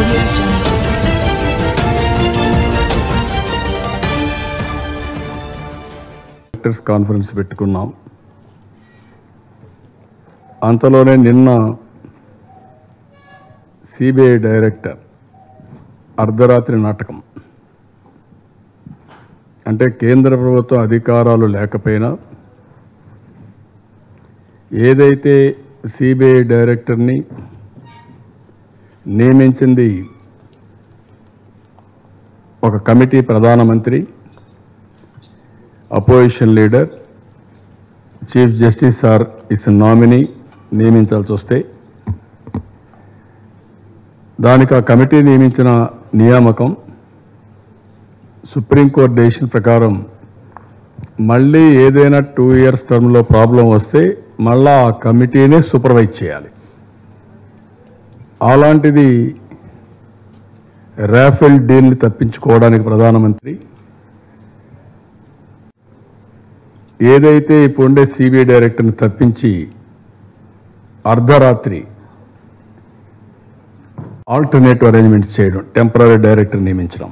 audio jungle. Directors conference పెట్టుకున్నాం. అంతలోనే నిన్న సిబిఐ డైరెక్టర్ అర్ధరాత్రి నాటకం, అంటే కేంద్ర ప్రభుత్వ అధికారాలు లేకపోయినా ఏదైతే సిబిఐ డైరెక్టర్ని నియమించింది ఒక కమిటీ, ప్రధానమంత్రి, opposition leader, chief justice or his nominee నియమించాల్సి వస్తే దానికి ఆ కమిటీ నియమించిన నియామకం సుప్రీంకోర్టు డెసిషన్ ప్రకారం మళ్ళీ ఏదైనా 2 years టర్మ్లో ప్రాబ్లం వస్తే మళ్ళా ఆ కమిటీనే సూపర్వైజ్ చేయాలి. అలాంటిది రాఫెల్ డీల్ని తప్పించుకోవడానికి ప్రధానమంత్రి ఏదైతే ఇప్పుడుండే సిబిఐ డైరెక్టర్ని తప్పించి అర్ధరాత్రి ఆల్టర్నేటివ్ అరేంజ్మెంట్స్ చేయడం, టెంపరరీ డైరెక్టర్ నియమించడం.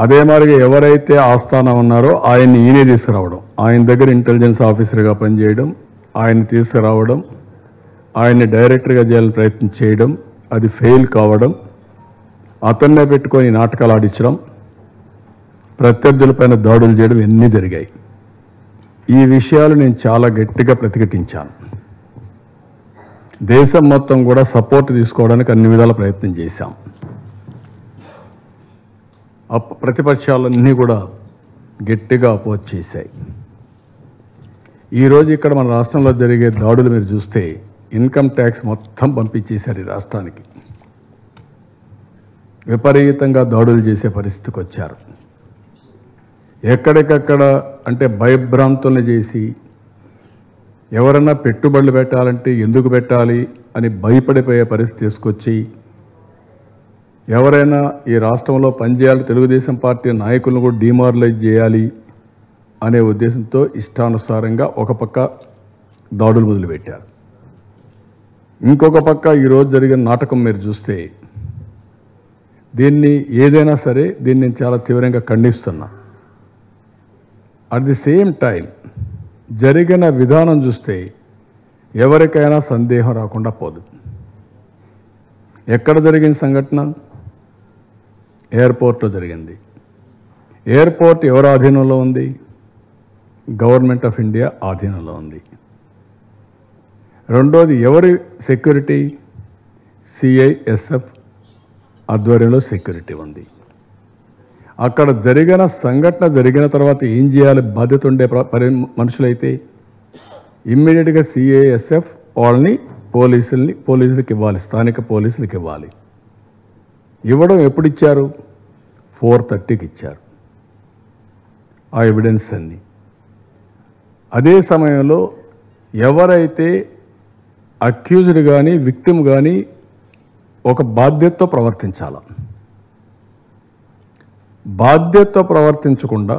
అదే మాదిరిగా ఎవరైతే ఆస్థానం ఉన్నారో ఆయన్ని ఈయనే తీసుకురావడం, ఆయన దగ్గర ఇంటెలిజెన్స్ ఆఫీసర్గా పనిచేయడం, ఆయన్ని తీసుకురావడం, ఆయన్ని డైరెక్టర్గా చేయాలని ప్రయత్నం చేయడం, అది ఫెయిల్ కావడం, అతన్నే పెట్టుకొని నాటకాలు ఆడించడం, ప్రత్యర్థులపైన దాడులు చేయడం ఎన్ని జరిగాయి. ఈ విషయాలు నేను చాలా గట్టిగా ప్రతిఘటించాను. దేశం మొత్తం కూడా సపోర్ట్ తీసుకోవడానికి అన్ని విధాల ప్రయత్నం చేశాం. ప్రతిపక్షాలన్నీ కూడా గట్టిగా అపోజ్ చేశాయి. ఈరోజు ఇక్కడ మన రాష్ట్రంలో జరిగే దాడులు మీరు చూస్తే ఇన్కమ్ ట్యాక్స్ మొత్తం పంపించేశారు ఈ రాష్ట్రానికి. విపరీతంగా దాడులు చేసే పరిస్థితికి వచ్చారు. ఎక్కడికక్కడ అంటే భయభ్రాంతులను చేసి ఎవరన్నా పెట్టుబడులు పెట్టాలంటే ఎందుకు పెట్టాలి అని భయపడిపోయే పరిస్థితి తీసుకొచ్చి ఎవరైనా ఈ రాష్ట్రంలో పనిచేయాలి, తెలుగుదేశం పార్టీ నాయకులను కూడా డిమారలైజ్ చేయాలి అనే ఉద్దేశంతో ఇష్టానుసారంగా ఒక పక్క దాడులు మొదలుపెట్టారు. ఇంకొక పక్క ఈరోజు జరిగిన నాటకం మీరు చూస్తే దీన్ని ఏదైనా సరే దీన్ని నేను చాలా తీవ్రంగా ఖండిస్తున్నా. అట్ ది సేమ్ టైం జరిగిన విధానం చూస్తే ఎవరికైనా సందేహం రాకుండా పోదు. ఎక్కడ జరిగిన సంఘటన? ఎయిర్పోర్ట్లో జరిగింది. ఎయిర్పోర్ట్ ఎవరి ఆధీనంలో ఉంది? గవర్నమెంట్ ఆఫ్ ఇండియా ఆధీనంలో ఉంది. రెండోది ఎవరి సెక్యూరిటీ? సిఐఎస్ఎఫ్ ఆధ్వర్యంలో సెక్యూరిటీ ఉంది. అక్కడ జరిగిన సంఘటన జరిగిన తర్వాత ఏం చేయాలి? బాధ్యత ఉండే మనుషులైతే ఇమ్మీడియట్గా సిఐఎస్ఎఫ్ వాళ్ళని పోలీసులకు ఇవ్వాలి, స్థానిక పోలీసులకు ఇవ్వాలి. ఇవ్వడం ఎప్పుడు ఇచ్చారు? 4:30కి ఇచ్చారు ఆ ఎవిడెన్స్ అన్ని. అదే సమయంలో ఎవరైతే అక్యూజ్డ్ కానీ విక్టిమ్ కానీ ఒక బాధ్యతతో ప్రవర్తించాల. బాధ్యతతో ప్రవర్తించకుండా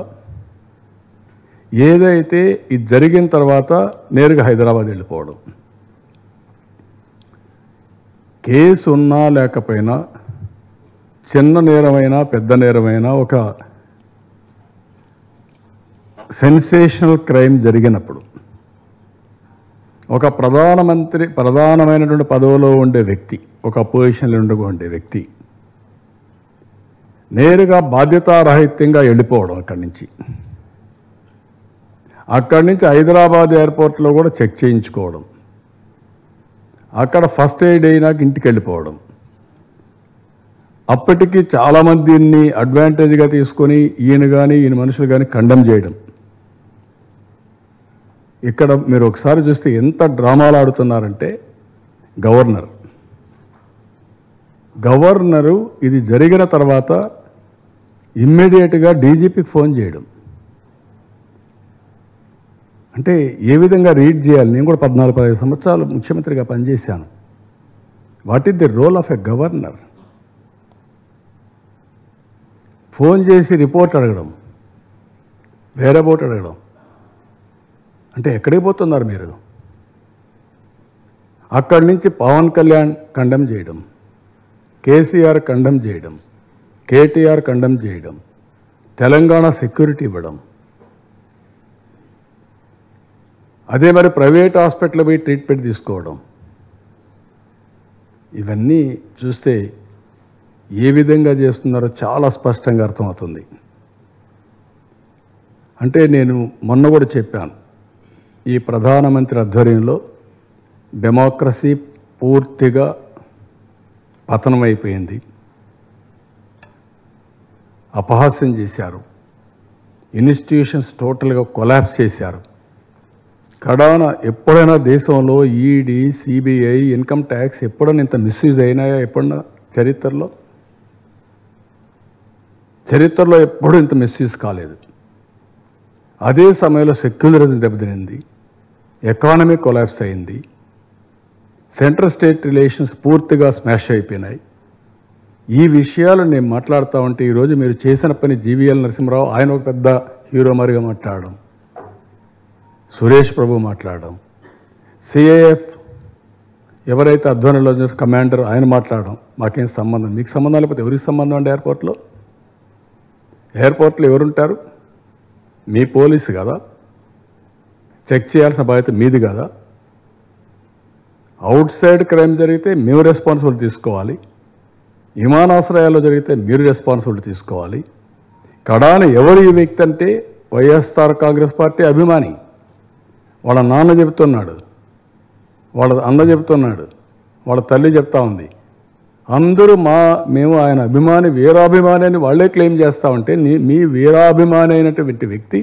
ఏదైతే ఇది జరిగిన తర్వాత నేరుగా హైదరాబాద్ వెళ్ళిపోవడం, కేసు ఉన్నా లేకపోయినా, చిన్న నేరమైనా పెద్ద నేరమైనా, ఒక సెన్సేషనల్ క్రైమ్ జరిగినప్పుడు ఒక ప్రధానమైనటువంటి పదవిలో ఉండే వ్యక్తి, ఒక అపోజిషన్లో ఉండే వ్యక్తి నేరుగా బాధ్యతారాహిత్యంగా వెళ్ళిపోవడం, అక్కడి నుంచి హైదరాబాద్ ఎయిర్పోర్ట్లో కూడా చెక్ చేయించుకోవడం, అక్కడ ఫస్ట్ ఎయిడ్ అయినాక ఇంటికి వెళ్ళిపోవడం. అప్పటికి చాలామంది దీన్ని అడ్వాంటేజ్గా తీసుకొని ఈయన మనుషులు కానీ కండెమ్ చేయడం. ఇక్కడ మీరు ఒకసారి చూస్తే ఎంత డ్రామాలు ఆడుతున్నారంటే గవర్నరు ఇది జరిగిన తర్వాత ఇమ్మీడియట్గా డీజీపీకి ఫోన్ చేయడం. అంటే ఏ విధంగా రీడ్ చేయాలి? నేను కూడా 14-15 సంవత్సరాలు ముఖ్యమంత్రిగా పనిచేశాను. What is the role of a governor? Phone చేసి రిపోర్ట్ అడగడం, వేరే బోట్ అడగడం, అంటే ఎక్కడికి పోతున్నారు మీరు? అక్కడి నుంచి పవన్ కళ్యాణ్ కండెమ్ చేయడం, కేసీఆర్ కండెమ్ చేయడం, కేటీఆర్ కండెమ్ చేయడం, తెలంగాణ సెక్యూరిటీ ఇవ్వడం, అదే మరి ప్రైవేట్ హాస్పిటల్ పోయి ట్రీట్మెంట్ తీసుకోవడం, ఇవన్నీ చూస్తే ఏ విధంగా చేస్తున్నారో చాలా స్పష్టంగా అర్థమవుతుంది. అంటే నేను మొన్న కూడా చెప్పాను, ఈ ప్రధానమంత్రి ఆధ్వర్యంలో డెమోక్రసీ పూర్తిగా పతనమైపోయింది, అపహాస్యం చేశారు, ఇన్స్టిట్యూషన్స్ టోటల్గా కొలాప్స్ చేశారు. కడాన ఎప్పుడైనా దేశంలో ఈడీ, సిబిఐ, ఇన్కమ్ ట్యాక్స్ ఎప్పుడైనా ఇంత మిస్యూజ్ అయినాయా? ఎప్పుడన్నా చరిత్రలో ఎప్పుడూ ఇంత మిస్యూజ్ కాలేదు. అదే సమయంలో సెక్యులరిజం దెబ్బతినింది, ఎకానమీ కొలాప్స్ అయింది, సెంట్రల్ స్టేట్ రిలేషన్స్ పూర్తిగా స్మాష్ అయిపోయినాయి. ఈ విషయాలు నేను మాట్లాడుతూ ఉంటే ఈరోజు మీరు చేసిన పని జీవీఎల్ నరసింహరావు ఆయన ఒక పెద్ద హీరో మరిగా మాట్లాడడం, సురేష్ ప్రభు మాట్లాడడం, సిఐఎఫ్ ఎవరైతే అధ్వర్యంలో కమాండర్ ఆయన మాట్లాడడం, మాకేం సంబంధం? మీకు సంబంధం లేకపోతే ఎవరికి సంబంధం అండి? ఎయిర్పోర్ట్లో ఎవరుంటారు? మీ పోలీసు కదా, చెక్ చేయాల్సిన బాధ్యత మీది కదా. అవుట్ సైడ్ క్రైమ్ జరిగితే మేము రెస్పాన్సిబిలిటీ తీసుకోవాలి, విమానాశ్రయాల్లో జరిగితే మీరు రెస్పాన్సిబిలిటీ తీసుకోవాలి. కడాన ఎవరు ఈ వ్యక్తి అంటే వైఎస్ఆర్ కాంగ్రెస్ పార్టీ అభిమాని, వాళ్ళ నాన్న చెబుతున్నాడు, వాళ్ళ అన్న చెబుతున్నాడు, వాళ్ళ తల్లి చెప్తా ఉంది, అందరూ మేము ఆయన అభిమాని, వీరాభిమాని అని వాళ్ళే క్లెయిమ్ చేస్తూ ఉంటే మీ వీరాభిమాని అయినటువంటి వ్యక్తి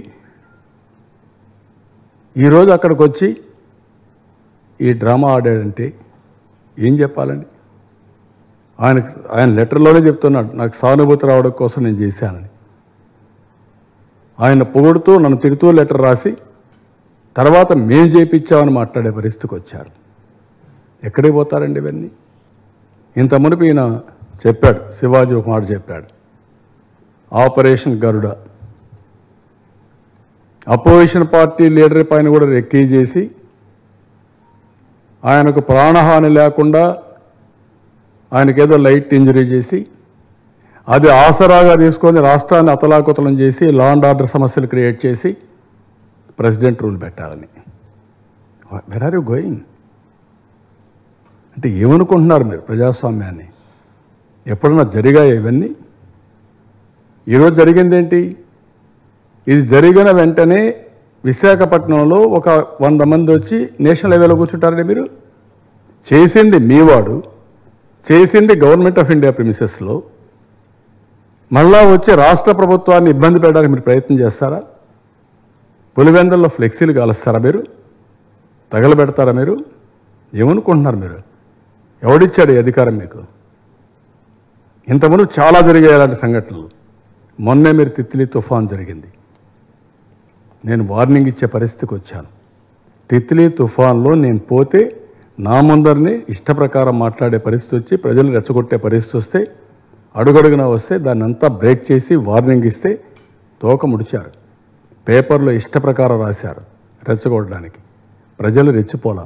ఈరోజు అక్కడికి వచ్చి ఈ డ్రామా ఆడాడంటే ఏం చెప్పాలండి? ఆయన లెటర్లోనే చెప్తున్నాడు, నాకు సానుభూతి రావడం కోసం నేను చేశానని. ఆయన పొగుడుతూ నన్ను తిడుతూ లెటర్ రాసి తర్వాత మేము చేయించామని మాట్లాడే పరిస్థితికి వచ్చారు. ఎక్కడికి పోతారండి ఇవన్నీ? ఇంత మునుపు ఈయన చెప్పాడు, శివాజీ ఒక మాట చెప్పాడు, ఆపరేషన్ గరుడ అపోజిషన్ పార్టీ లీడర్ పైన కూడా రెక్కీ చేసి ఆయనకు ప్రాణహాని లేకుండా ఆయనకేదో లైట్ ఇంజరీ చేసి అది ఆసరాగా తీసుకొని రాష్ట్రాన్ని అతలాకుతలం చేసి లా అండ్ ఆర్డర్ సమస్యలు క్రియేట్ చేసి ప్రెసిడెంట్ రూల్ పెట్టాలని. Where are you going? అంటే ఏమనుకుంటున్నారు మీరు ప్రజాస్వామ్యాన్ని? ఎప్పుడన్నా జరిగాయి ఇవన్నీ? ఈరోజు జరిగిందేంటి? ఇది జరిగిన వెంటనే విశాఖపట్నంలో ఒక 100 మంది వచ్చి నేషనల్ హైవేలో కూర్చుంటారండి. మీరు చేసింది మీవాడు, చేసింది గవర్నమెంట్ ఆఫ్ ఇండియా ప్రిమిసెస్లో, మళ్ళా వచ్చి రాష్ట్ర ప్రభుత్వాన్ని ఇబ్బంది పెట్టడానికి మీరు ప్రయత్నం చేస్తారా? పులివెందుల్లో ఫ్లెక్సీలు కాలుస్తారా? మీరు తగలబెడతారా? మీరు ఏమనుకుంటున్నారు? మీరు ఎవడిచ్చాడు ఈ అధికారం మీకు? ఇంతకుముందు చాలా జరిగాయి అలాంటి సంఘటనలు. మొన్నే మీరు తిత్లీ తుఫాన్ జరిగింది, నేను వార్నింగ్ ఇచ్చే పరిస్థితికి వచ్చాను. తిత్లీ తుఫాన్లో నేను పోతే నా ముందరిని ఇష్టప్రకారం మాట్లాడే పరిస్థితి వచ్చి ప్రజలు రెచ్చగొట్టే పరిస్థితి వస్తే అడుగడుగునా వస్తే దాన్ని అంతా బ్రేక్ చేసి వార్నింగ్ ఇస్తే తోక ముడిచారు. పేపర్లో ఇష్టప్రకారం రాశారు రెచ్చగొట్టడానికి. ప్రజలు రెచ్చిపోలా.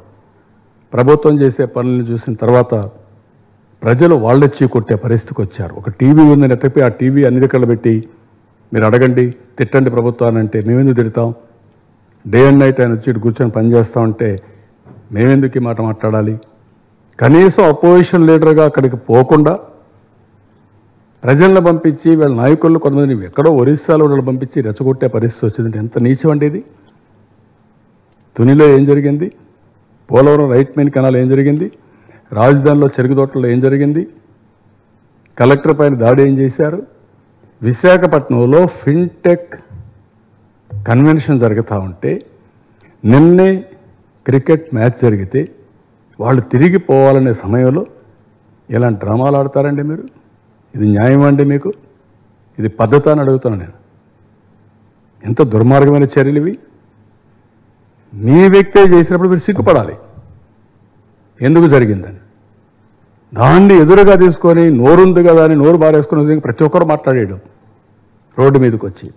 ప్రభుత్వం చేసే పనులను చూసిన తర్వాత ప్రజలు వాళ్ళొచ్చి కొట్టే పరిస్థితికి వచ్చారు. ఒక టీవీ ఉందని ఎత్తపి ఆ టీవీ అన్ని దగ్గర పెట్టి మీరు అడగండి, తిట్టండి ప్రభుత్వాన్ని అంటే మేమెందుకు తిడతాం? డే అండ్ నైట్ ఆయన వచ్చి కూర్చొని పనిచేస్తూ ఉంటే మేమెందుకు ఈ మాట మాట్లాడాలి? కనీసం అపోజిషన్ లీడర్గా అక్కడికి పోకుండా ప్రజలను పంపించి వీళ్ళ నాయకులను కొంతమంది ఎక్కడో ఒరిస్సాలో వాళ్ళు పంపించి రెచ్చగొట్టే పరిస్థితి వచ్చిందంటే ఎంత నీచం అండి ఇది? తునిలో ఏం జరిగింది? పోలవరం రైట్ మెయిన్ కెనాల్ ఏం జరిగింది? రాజధానిలో చెరుకుదోటలో ఏం జరిగింది? కలెక్టర్ పైన దాడి ఏం చేశారు? విశాఖపట్నంలో ఫిన్టెక్ కన్వెన్షన్ జరుగుతూ ఉంటే నిన్నే క్రికెట్ మ్యాచ్ జరిగితే వాళ్ళు తిరిగి పోవాలనే సమయంలో ఇలాంటి డ్రామాలు ఆడతారండి మీరు? ఇది న్యాయం అండి మీకు? ఇది పద్ధతి అని అడుగుతాను నేను. ఎంత దుర్మార్గమైన చర్యలు ఇవి? మీ వ్యక్తే చేసినప్పుడు మీరు సిగ్గుపడాలి ఎందుకు జరిగిందని. దాన్ని ఎదురుగా తీసుకొని నోరుంది కదా అని నోరు బారేసుకుని ప్రతి ఒక్కరు మాట్లాడేయడం రోడ్డు మీదకి వచ్చి.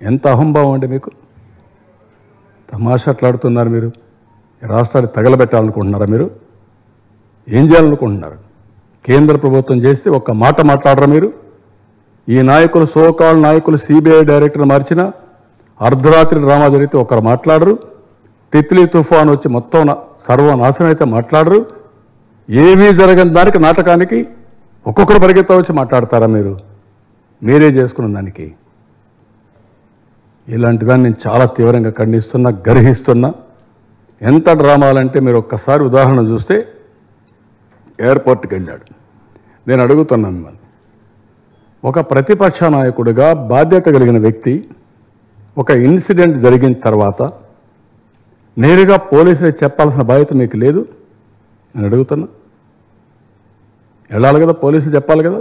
ఎంత అహంభావం అండి మీకు? తమాషాట్లాడుతున్నారు మీరు. రాష్ట్రాన్ని తగలబెట్టాలనుకుంటున్నారా మీరు? ఏం చేయాలనుకుంటున్నారు? కేంద్ర ప్రభుత్వం చేస్తే ఒక్క మాట మాట్లాడరా మీరు? ఈ నాయకులు సోకాల్ నాయకులు సిబిఐ డైరెక్టర్ మార్చిన అర్ధరాత్రి డ్రామా జరిగితే ఒకరు మాట్లాడరు. తిత్లీ తుఫాన్ వచ్చి మొత్తం సర్వనాశనం అయితే మాట్లాడరు. ఏమీ జరగని దానికి నాటకానికి ఒక్కొక్కరు పరిగెత్త వచ్చి మాట్లాడతారా మీరు? మీరే చేసుకున్న దానికి. ఇలాంటి దాన్ని నేను చాలా తీవ్రంగా ఖండిస్తున్నా, గర్హిస్తున్నా. ఎంత డ్రామాలంటే మీరు ఒక్కసారి ఉదాహరణ చూస్తే ఎయిర్పోర్ట్కి వెళ్ళాడు. నేను అడుగుతున్నాను మిమ్మల్ని, ఒక ప్రతిపక్ష నాయకుడిగా బాధ్యత కలిగిన వ్యక్తి ఒక ఇన్సిడెంట్ జరిగిన తర్వాత నేరుగా పోలీసులకు చెప్పాల్సిన బాధ్యత మీకు లేదు? నేను అడుగుతున్నా. వెళ్ళాలి కదా, పోలీసులు చెప్పాలి కదా.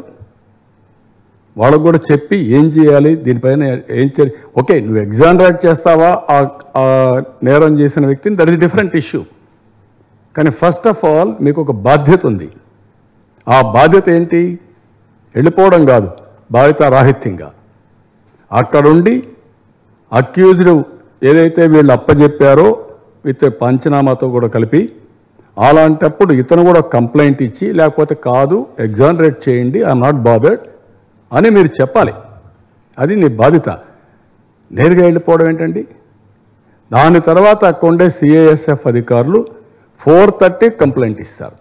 వాళ్ళకు కూడా చెప్పి ఏం చేయాలి, దీనిపైన ఏం చేయాలి. ఓకే, నువ్వు ఎగ్జామినేట్ చేస్తావా ఆ నేరం చేసిన వ్యక్తిని, దట్ ఈస్ డిఫరెంట్ ఇష్యూ. కానీ ఫస్ట్ ఆఫ్ ఆల్ మీకు ఒక బాధ్యత ఉంది. ఆ బాధ్యత ఏంటి? వెళ్ళిపోవడం కాదు, బాధ్యత రాహిత్యంగా అక్కడుండి అక్యూజ్డ్ ఏదైతే వీళ్ళు అప్పచెప్పారో విత్ పంచనామాతో కూడా కలిపి, అలాంటప్పుడు ఇతను కూడా కంప్లైంట్ ఇచ్చి, లేకపోతే కాదు ఎగ్జామినేట్ చేయండి, ఐఎమ్ నాట్ బాదర్డ్ అని మీరు చెప్పాలి. అది నీ బాధ్యత. నేరుగా వెళ్ళిపోవడం ఏంటండి? దాని తర్వాత అక్కడుండే సిఐఎస్ఎఫ్ అధికారులు 4:30 కంప్లైంట్ ఇస్తారు,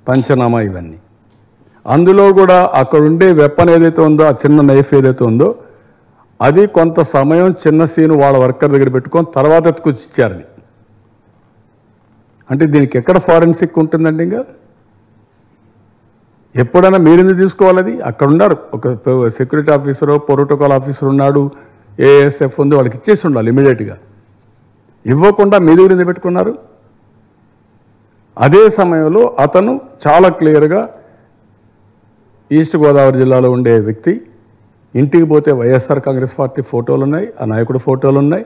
పంచనామా ఇవన్నీ. అందులో కూడా అక్కడుండే వెపన్ ఏదైతే ఉందో, ఆ చిన్న నైఫ్ ఏదైతే ఉందో, అది కొంత సమయం చిన్న సీను వాళ్ళ వర్కర్ దగ్గర పెట్టుకొని తర్వాత ఎత్తుకొచ్చి ఇచ్చారని. అంటే దీనికి ఎక్కడ ఫారెన్సిక్ ఉంటుందండి? ఇంకా ఎప్పుడైనా మీరెందుకు తీసుకోవాలి? అది అక్కడ ఉన్నారు, ఒక సెక్యూరిటీ ఆఫీసరు, ప్రోటోకాల్ ఆఫీసర్ ఉన్నాడు, ఏఎస్ఎఫ్ ఉంది, వాళ్ళకి ఇచ్చేసి ఉండాలి ఇమీడియట్గా. ఇవ్వకుండా మీ దగ్గర ఎందుకు పెట్టుకున్నారు? అదే సమయంలో అతను చాలా క్లియర్గా ఈస్ట్ గోదావరి జిల్లాలో ఉండే వ్యక్తి, ఇంటికి పోతే వైఎస్ఆర్ కాంగ్రెస్ పార్టీ ఫోటోలు ఉన్నాయి, ఆ నాయకుడు ఫోటోలు ఉన్నాయి,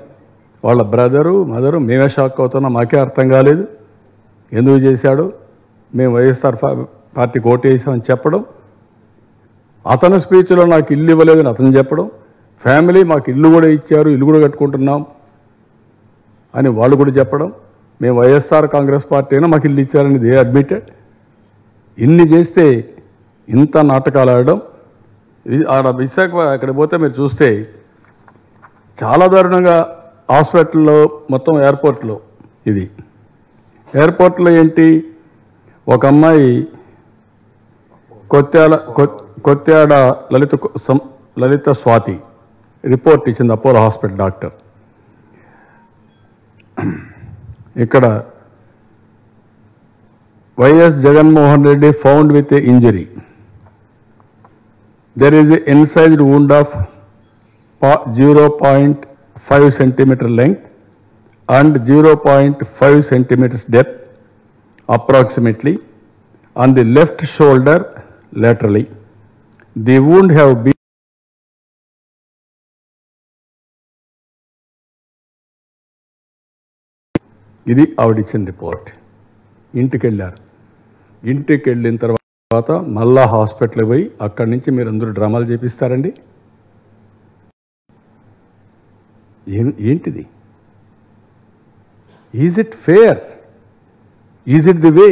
వాళ్ళ బ్రదరు మదరు. మేమే షాక్ అవుతున్నాం, మాకే అర్థం కాలేదు ఎందుకు చేశాడు. మేము వైఎస్ఆర్ పార్టీకి ఓటు వేసామని చెప్పడం, అతను స్పీచ్లో నాకు ఇల్లు ఇవ్వలేదని అతను చెప్పడం, ఫ్యామిలీ మాకు ఇల్లు కూడా ఇచ్చారు, ఇల్లు కూడా కట్టుకుంటున్నాం అని వాళ్ళు కూడా చెప్పడం, మేము వైఎస్ఆర్ కాంగ్రెస్ పార్టీ అయినా మాకు ఇల్లు ఇచ్చారని దే అడ్మిటెడ్. ఇన్ని చేస్తే ఇంత నాటకాలు ఆడడం. ఆడ విశాఖ అక్కడ పోతే మీరు చూస్తే చాలా దారుణంగా హాస్పిటల్లో, మొత్తం ఎయిర్పోర్ట్లో. ఇది ఎయిర్పోర్ట్లో ఏంటి, ఒక అమ్మాయి కొత్యాడ లలిత స్వాతి రిపోర్ట్ ఇచ్చింది, అపోలో హాస్పిటల్ డాక్టర్. ఇక్కడ YS Jaganmohan Reddy found with a injury. There is an incised wound of 0.5 centimeter length and 0.5 centimeters depth approximately on the left shoulder laterally. The wound have been ఇది ఆవిడిచ్చిన రిపోర్ట్. ఇంటికి వెళ్ళారు. ఇంటికి వెళ్ళిన తర్వాత మళ్ళా హాస్పిటల్కి పోయి అక్కడి నుంచి మీరు అందరూ డ్రామాలు చేపిస్తారండి? ఏంటిది? Is it fair? Is it the way?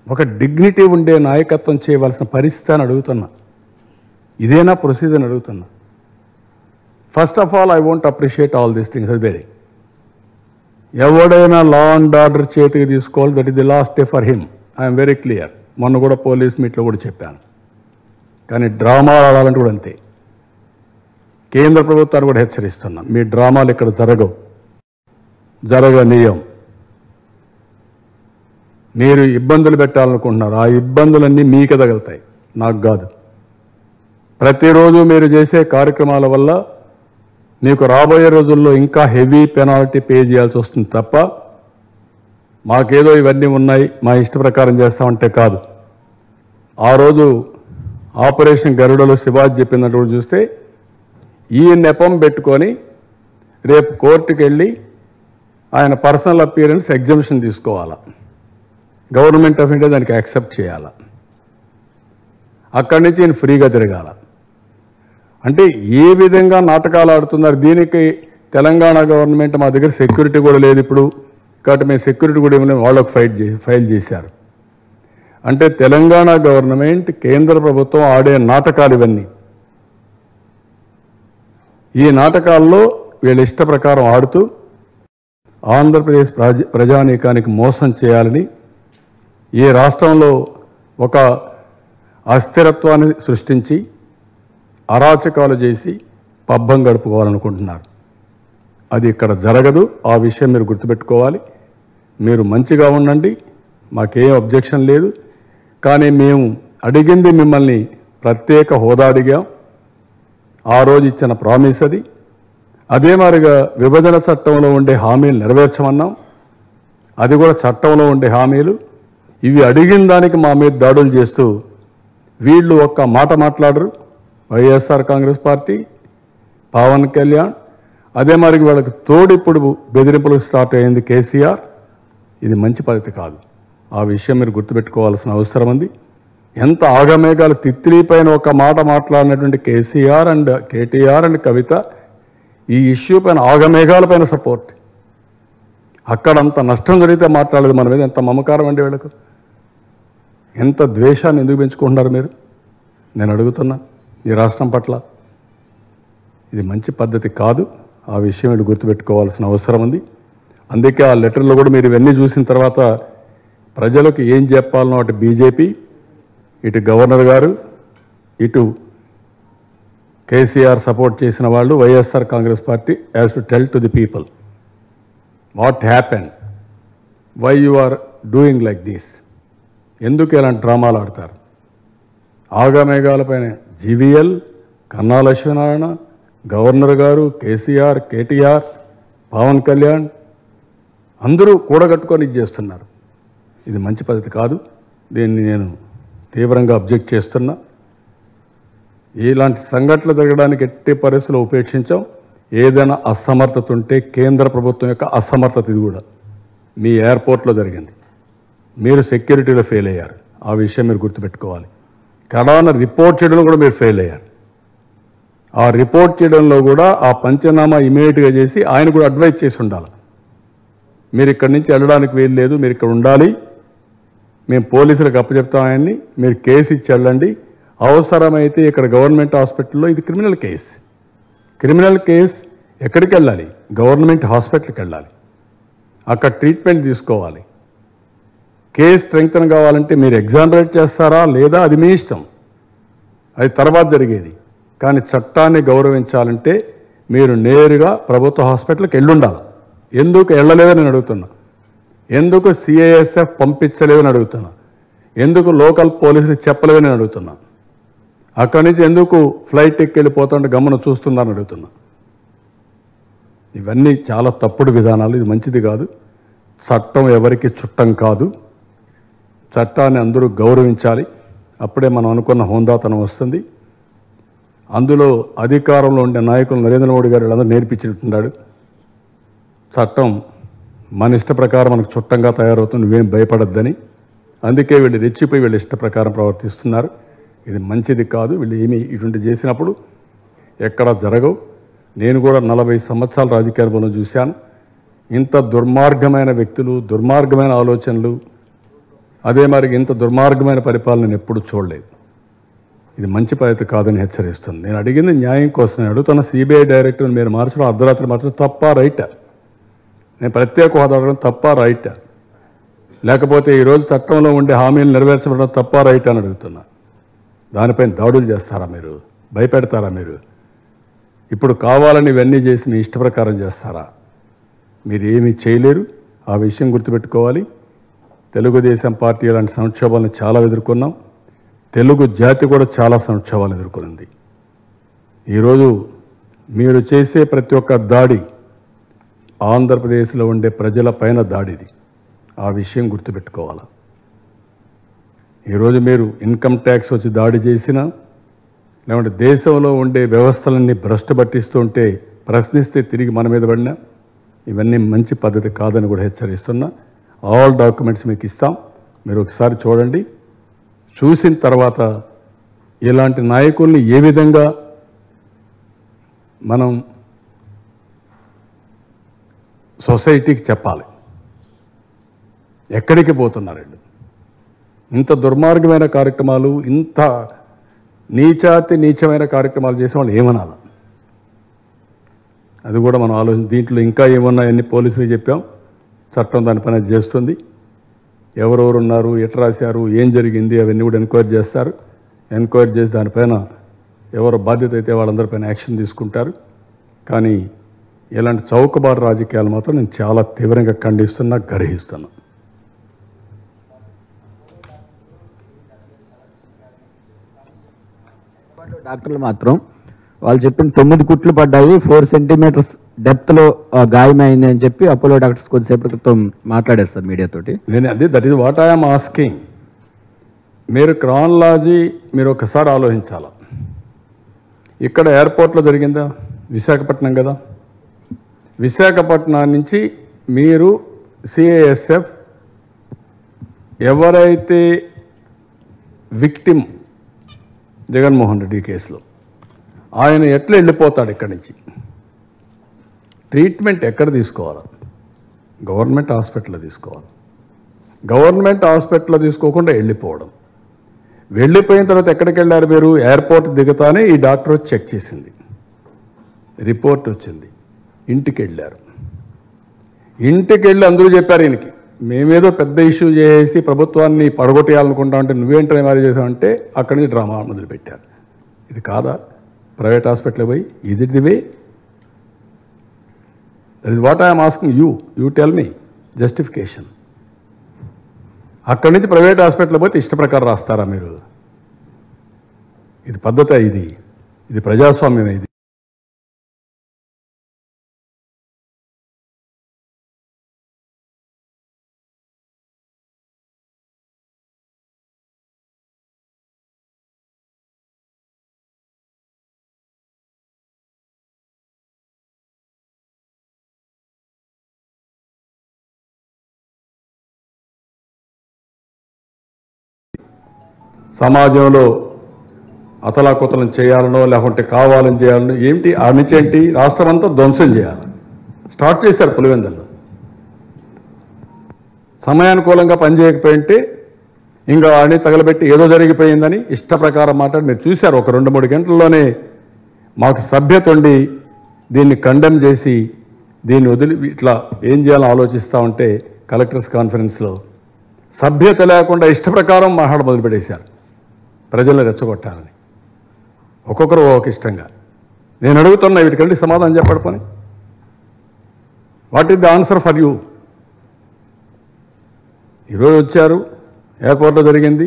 ఒక డిగ్నిటీ ఉండే నాయకత్వం చేయవలసిన పరిస్థితి అని అడుగుతున్నా. ఇదేనా ప్రొసీజర్ అని అడుగుతున్నా. First of all I won't appreciate all these things. అది వేరే. ఎవడైనా లా అండ్ ఆర్డర్ చేతికి తీసుకోవాలి, that is the last day for him. I'm very clear. మొన్న కూడా పోలీస్ మీట్లో కూడా చెప్పాను. కానీ డ్రామాలు ఆడాలంటే కూడా అంతే. కేంద్ర ప్రభుత్వాన్ని కూడా హెచ్చరిస్తున్నాం, మీ డ్రామాలు ఇక్కడ జరగనీయం. మీరు ఇబ్బందులు పెట్టాలనుకుంటున్నారు, ఆ ఇబ్బందులన్నీ మీకే తగులుతాయి, నాకు కాదు. ప్రతిరోజు మీరు చేసే కార్యక్రమాల వల్ల మీకు రాబోయే రోజుల్లో ఇంకా హెవీ పెనాల్టీ పే చేయాల్సి వస్తుంది తప్ప మాకేదో ఇవన్నీ ఉన్నాయి మా ఇష్ట ప్రకారం చేస్తామంటే కాదు. ఆ రోజు ఆపరేషన్ గరుడలో శివాజీ చెప్పినట్టు చూస్తే ఈ నెపం పెట్టుకొని రేపు కోర్టుకు వెళ్ళి ఆయన పర్సనల్ అపియరెన్స్ ఎగ్జంప్షన్ తీసుకోవాలా, గవర్నమెంట్ ఆఫ్ ఇండియా దానికి యాక్సెప్ట్ చేయాలా, అక్కడి నుంచి ఈయన ఫ్రీగా తిరగాల. అంటే ఏ విధంగా నాటకాలు ఆడుతున్నారు. దీనికి తెలంగాణ గవర్నమెంట్ మా దగ్గర సెక్యూరిటీ కూడా లేదు ఇప్పుడు, కాబట్టి మేము సెక్యూరిటీ కూడా ఇవ్వలేము, వాళ్ళకు ఫైల్ చేశారు. అంటే తెలంగాణ గవర్నమెంట్, కేంద్ర ప్రభుత్వం ఆడే నాటకాలు ఇవన్నీ. ఈ నాటకాల్లో వీళ్ళ ఇష్ట ప్రకారం ఆడుతూ ఆంధ్రప్రదేశ్ ప్రజానీకానికి మోసం చేయాలని, ఈ రాష్ట్రంలో ఒక అస్థిరత్వాన్ని సృష్టించి అరాచకాలు చేసి పబ్బం గడుపుకోవాలనుకుంటున్నారు. అది ఇక్కడ జరగదు. ఆ విషయం మీరు గుర్తుపెట్టుకోవాలి. మీరు మంచిగా ఉండండి, మాకేం అబ్జెక్షన్ లేదు. కానీ మేము అడిగింది మిమ్మల్ని ప్రత్యేక హోదా అడిగాం. ఆ రోజు ఇచ్చిన ప్రామిస్ అది. అదే మాదిరిగా విభజన చట్టంలో ఉండే హామీలు నెరవేర్చమన్నాం. అది కూడా చట్టంలో ఉండే హామీలు. ఇవి అడిగిన దానికి మా మీద దాడులు చేస్తూ వీళ్ళు ఒక్క మాట మాట్లాడరు. వైఎస్ఆర్ కాంగ్రెస్ పార్టీ, పవన్ కళ్యాణ్, అదే మరి వాళ్ళకి తోడు ఇప్పుడు బెదిరింపులకు స్టార్ట్ అయింది కేసీఆర్. ఇది మంచి పద్ధతి కాదు. ఆ విషయం మీరు గుర్తుపెట్టుకోవాల్సిన అవసరం ఉంది. ఎంత ఆగమేఘాలు తిత్లీ పైన ఒక మాట మాట్లాడినటువంటి కేసీఆర్ అండ్ కేటీఆర్ అండ్ కవిత ఈ ఇష్యూ పైన ఆగమేఘాల పైన సపోర్ట్. అక్కడంత నష్టం జరిగితే మాట్లాడలేదు మన మీద. ఎంత మమకారం అండి వీళ్ళకు. ఎంత ద్వేషాన్ని ఎందుకు పెంచుకుంటున్నారు మీరు? నేను అడుగుతున్నా ఈ రాష్ట్రం పట్ల. ఇది మంచి పద్ధతి కాదు. ఆ విషయం వీళ్ళు గుర్తుపెట్టుకోవాల్సిన అవసరం ఉంది. అందుకే ఆ లెటర్లో కూడా మీరు ఇవన్నీ చూసిన తర్వాత ప్రజలకు ఏం చెప్పాలనో అటు బీజేపీ, ఇటు గవర్నర్ గారు, ఇటు కేసీఆర్ సపోర్ట్ చేసిన వాళ్ళు, YSR Congress party has to tell to the people what happen, why you are doing like this. ఎందుకు ఇలాంటి డ్రామాలు ఆడతారు? ఆగమేఘాలపైన జీవీఎల్, కన్నా లక్ష్మీనారాయణ, గవర్నర్ గారు, కేసీఆర్, కేటీఆర్, పవన్ కళ్యాణ్ అందరూ కూడగట్టుకొని ఇది చేస్తున్నారు. ఇది మంచి పద్ధతి కాదు. దీన్ని నేను తీవ్రంగా అబ్జెక్ట్ చేస్తున్నా. ఇలాంటి సంఘటనలు జరగడానికి ఎట్టి పరిస్థితుల్లో ఉపేక్షించాం. ఏదైనా అసమర్థత ఉంటే కేంద్ర ప్రభుత్వం యొక్క అసమర్థత ఇది కూడా. మీ ఎయిర్పోర్ట్లో జరిగింది, మీరు సెక్యూరిటీలో ఫెయిల్ అయ్యారు. ఆ విషయం మీరు గుర్తుపెట్టుకోవాలి. కరోనా రిపోర్ట్ చేయడంలో కూడా మీరు ఫెయిల్ అయ్యారు. ఆ రిపోర్ట్ చేయడంలో కూడా ఆ పంచనామా ఇమీడియట్గా చేసి ఆయన కూడా అడ్వైజ్ చేసి ఉండాలి. మీరు ఇక్కడి నుంచి వెళ్ళడానికి వీలు లేదు, మీరు ఇక్కడ ఉండాలి, మేము పోలీసులకు అప్పచెప్తాం ఆయన్ని, మీరు కేసు ఇచ్చి వెళ్ళండి, అవసరమైతే ఇక్కడ గవర్నమెంట్ హాస్పిటల్లో, ఇది క్రిమినల్ కేసు. క్రిమినల్ కేసు ఎక్కడికి వెళ్ళాలి? గవర్నమెంట్ హాస్పిటల్కి వెళ్ళాలి, అక్కడ ట్రీట్మెంట్ తీసుకోవాలి. కేసు స్ట్రెంగ్తన్ కావాలంటే మీరు ఎగ్జామినేట్ చేస్తారా లేదా అది మీ ఇష్టం, అది తర్వాత జరిగేది. కానీ చట్టాన్ని గౌరవించాలంటే మీరు నేరుగా ప్రభుత్వ హాస్పిటల్కి వెళ్ళుండాలి. ఎందుకు వెళ్ళలేదని నేను అడుగుతున్నా. ఎందుకు సిఐఎస్ఎఫ్ పంపించలేదని అడుగుతున్నా. ఎందుకు లోకల్ పోలీసులు చెప్పలేదని అడుగుతున్నా. అక్కడి నుంచి ఎందుకు ఫ్లైట్ ఎక్కి వెళ్ళిపోతుంటే గమ్మున చూస్తున్నారని అడుగుతున్నా. ఇవన్నీ చాలా తప్పుడు విధానాలు. ఇది మంచిది కాదు. చట్టం ఎవరికి చుట్టం కాదు. చట్టాన్ని అందరూ గౌరవించాలి. అప్పుడే మనం అనుకున్న హోందాతనం వస్తుంది. అందులో అధికారంలో ఉండే నాయకులు నరేంద్ర మోడీ గారు వీళ్ళందరూ నేర్పించుంటున్నాడు. చట్టం మన ఇష్ట ప్రకారం మనకు చుట్టంగా తయారవుతుంది, నువ్వేం భయపడద్దని. అందుకే వీళ్ళు రెచ్చిపోయి వీళ్ళ ఇష్ట ప్రకారం ప్రవర్తిస్తున్నారు. ఇది మంచిది కాదు. వీళ్ళు ఏమి ఇటువంటి చేసినప్పుడు ఎక్కడా జరగవు. నేను కూడా 40 సంవత్సరాల రాజకీయాలను చూశాను. ఇంత దుర్మార్గమైన వ్యక్తులు, దుర్మార్గమైన ఆలోచనలు, అదే మరి ఇంత దుర్మార్గమైన పరిపాలన ఎప్పుడు చూడలేదు. ఇది మంచి పద్ధతి కాదని హెచ్చరిస్తుంది. నేను అడిగింది న్యాయం కోసం. నేను అడుగుతున్న సిబిఐ డైరెక్టర్ని మీరు మార్చడం, అర్ధరాత్రి మార్చడం తప్పా రైటా? నేను ప్రత్యేక హోదా అడగడం తప్పా రైటా? లేకపోతే ఈరోజు చట్టంలో ఉండే హామీలు నెరవేర్చబడడం తప్పా రైటా అని అడుగుతున్నా. దానిపైన దాడులు చేస్తారా మీరు? భయపెడతారా మీరు? ఇప్పుడు కావాలని ఇవన్నీ చేసి మీ ఇష్ట ప్రకారం చేస్తారా? మీరు ఏమీ చేయలేరు. ఆ విషయం గుర్తుపెట్టుకోవాలి. తెలుగుదేశం పార్టీ లాంటి సంక్షోభాలను చాలా ఎదుర్కొన్నాం. తెలుగు జాతి కూడా చాలా సంక్షోభాలు ఎదుర్కొంది. ఈరోజు మీరు చేసే ప్రతి ఒక్క దాడి ఆంధ్రప్రదేశ్లో ఉండే ప్రజల పైన దాడిది. ఆ విషయం గుర్తుపెట్టుకోవాలి. ఈరోజు మీరు ఇన్కమ్ ట్యాక్స్ వచ్చి దాడి చేసినా, లేకుంటే దేశంలో ఉండే వ్యవస్థలన్నీ భ్రష్టు పట్టిస్తూ ఉంటే ప్రశ్నిస్తే తిరిగి మన మీద పడినా, ఇవన్నీ మంచి పద్ధతి కాదని కూడా హెచ్చరిస్తున్నా. ఆల్ డాక్యుమెంట్స్ మీకు ఇస్తాం, మీరు ఒకసారి చూడండి. చూసిన తర్వాత ఇలాంటి నాయకుల్ని ఏ విధంగా మనం సొసైటీకి చెప్పాలి, ఎక్కడికి పోతున్నారండి? ఇంత దుర్మార్గమైన కార్యక్రమాలు, ఇంత నీచమైన కార్యక్రమాలు చేసే వాళ్ళు ఏమనాల? అది కూడా మనం దీంట్లో ఇంకా ఏమన్నాయని పోలీసులు చెప్పాం. చట్టం దాని పని చేస్తుంది. ఎవరెవరు ఉన్నారు, ఎట్లా రాశారు, ఏం జరిగింది అవన్నీ కూడా ఎంక్వైరీ చేస్తారు. ఎంక్వైరీ చేసి దానిపైన ఎవరు బాధ్యత అయితే వాళ్ళందరిపైన యాక్షన్ తీసుకుంటారు. కానీ ఇలాంటి చౌకబారు రాజకీయాలు మాత్రం నేను చాలా తీవ్రంగా ఖండిస్తున్నా, గర్హిస్తున్నా. డాక్టర్లు మాత్రం వాళ్ళు చెప్పిన 9 కుట్లు పడ్డాయి, 4 సెంటీమీటర్స్ డెప్త్లో గాయమైంది అని చెప్పి అపోలో డాక్టర్స్ కొద్దిసేపటి క్రితం మాట్లాడారు సార్ మీడియాతోటి. నేను అదే that is what I'm asking. మీరు క్రానాలజీ మీరు ఒకసారి ఆలోచించాల. ఇక్కడ ఎయిర్పోర్ట్లో జరిగిందా? విశాఖపట్నం కదా. విశాఖపట్నం నుంచి మీరు సిఐఎస్ఎఫ్ ఎవరైతే విక్టిమ్ జగన్మోహన్ రెడ్డి కేసులో ఆయన ఎట్లా వెళ్ళిపోతాడు ఇక్కడి నుంచి? ట్రీట్మెంట్ ఎక్కడ తీసుకోవాలి? గవర్నమెంట్ హాస్పిటల్లో తీసుకోవాలి. గవర్నమెంట్ హాస్పిటల్లో తీసుకోకుండా వెళ్ళిపోవడం. వెళ్ళిపోయిన తర్వాత ఎక్కడికి వెళ్ళారు మీరు? ఎయిర్పోర్ట్ దిగుతానే ఈ డాక్టర్ వచ్చి చెక్ చేసింది, రిపోర్ట్ వచ్చింది. ఇంటికి వెళ్ళారు. ఇంటికి వెళ్ళి అందరూ చెప్పారు ఈయనకి, మేమేదో పెద్ద ఇష్యూ చేసి ప్రభుత్వాన్ని పడగొట్టేయాలనుకుంటా ఉంటే నువ్వేంటనే మరి చేసావంటే అక్కడి నుంచి డ్రామా మొదలుపెట్టారు. ఇది కాదా? ప్రైవేట్ హాస్పిటల్ పోయి is it the way? That is what I'm asking you. You tell me justification. అక్కడి నుంచి ప్రైవేట్ హాస్పిటల్ పోతే ఇష్ట ప్రకారం రాస్తారా మీరు? ఇది పద్ధతి? ఇది ప్రజాస్వామ్యం. ఇది సమాజంలో అతలాకుతలం చేయాలనో లేకుంటే కావాలని చేయాలనో ఏంటి? ఆ నుంచి ఏంటి? రాష్ట్రం అంతా ధ్వంసం చేయాలి. స్టార్ట్ చేశారు పులివెందుల్లో. సమయానుకూలంగా పనిచేయకపోయింటే ఇంకా ఆడిని తగలబెట్టి ఏదో జరిగిపోయిందని ఇష్ట ప్రకారం మాట్లాడి మీరు చూశారు. ఒక 2-3 గంటల్లోనే మాకు సభ్యత ఉండి దీన్ని కండెమ్ చేసి దీన్ని వదిలి ఇట్లా ఏం చేయాలని ఆలోచిస్తూ ఉంటే కలెక్టర్స్ కాన్ఫరెన్స్లో సభ్యత లేకుండా ఇష్ట ప్రకారం మాట్లాడ మొదలుపెట్టేశారు, ప్రజలను రెచ్చగొట్టాలని. ఒక్కొక్కరు ఒక ఇష్టంగా. నేను అడుగుతున్నా, వీటికంటే సమాధానం చెప్పడు పని. What is the answer for you? ఈరోజు వచ్చారు, ఎయిర్పోర్ట్లో జరిగింది.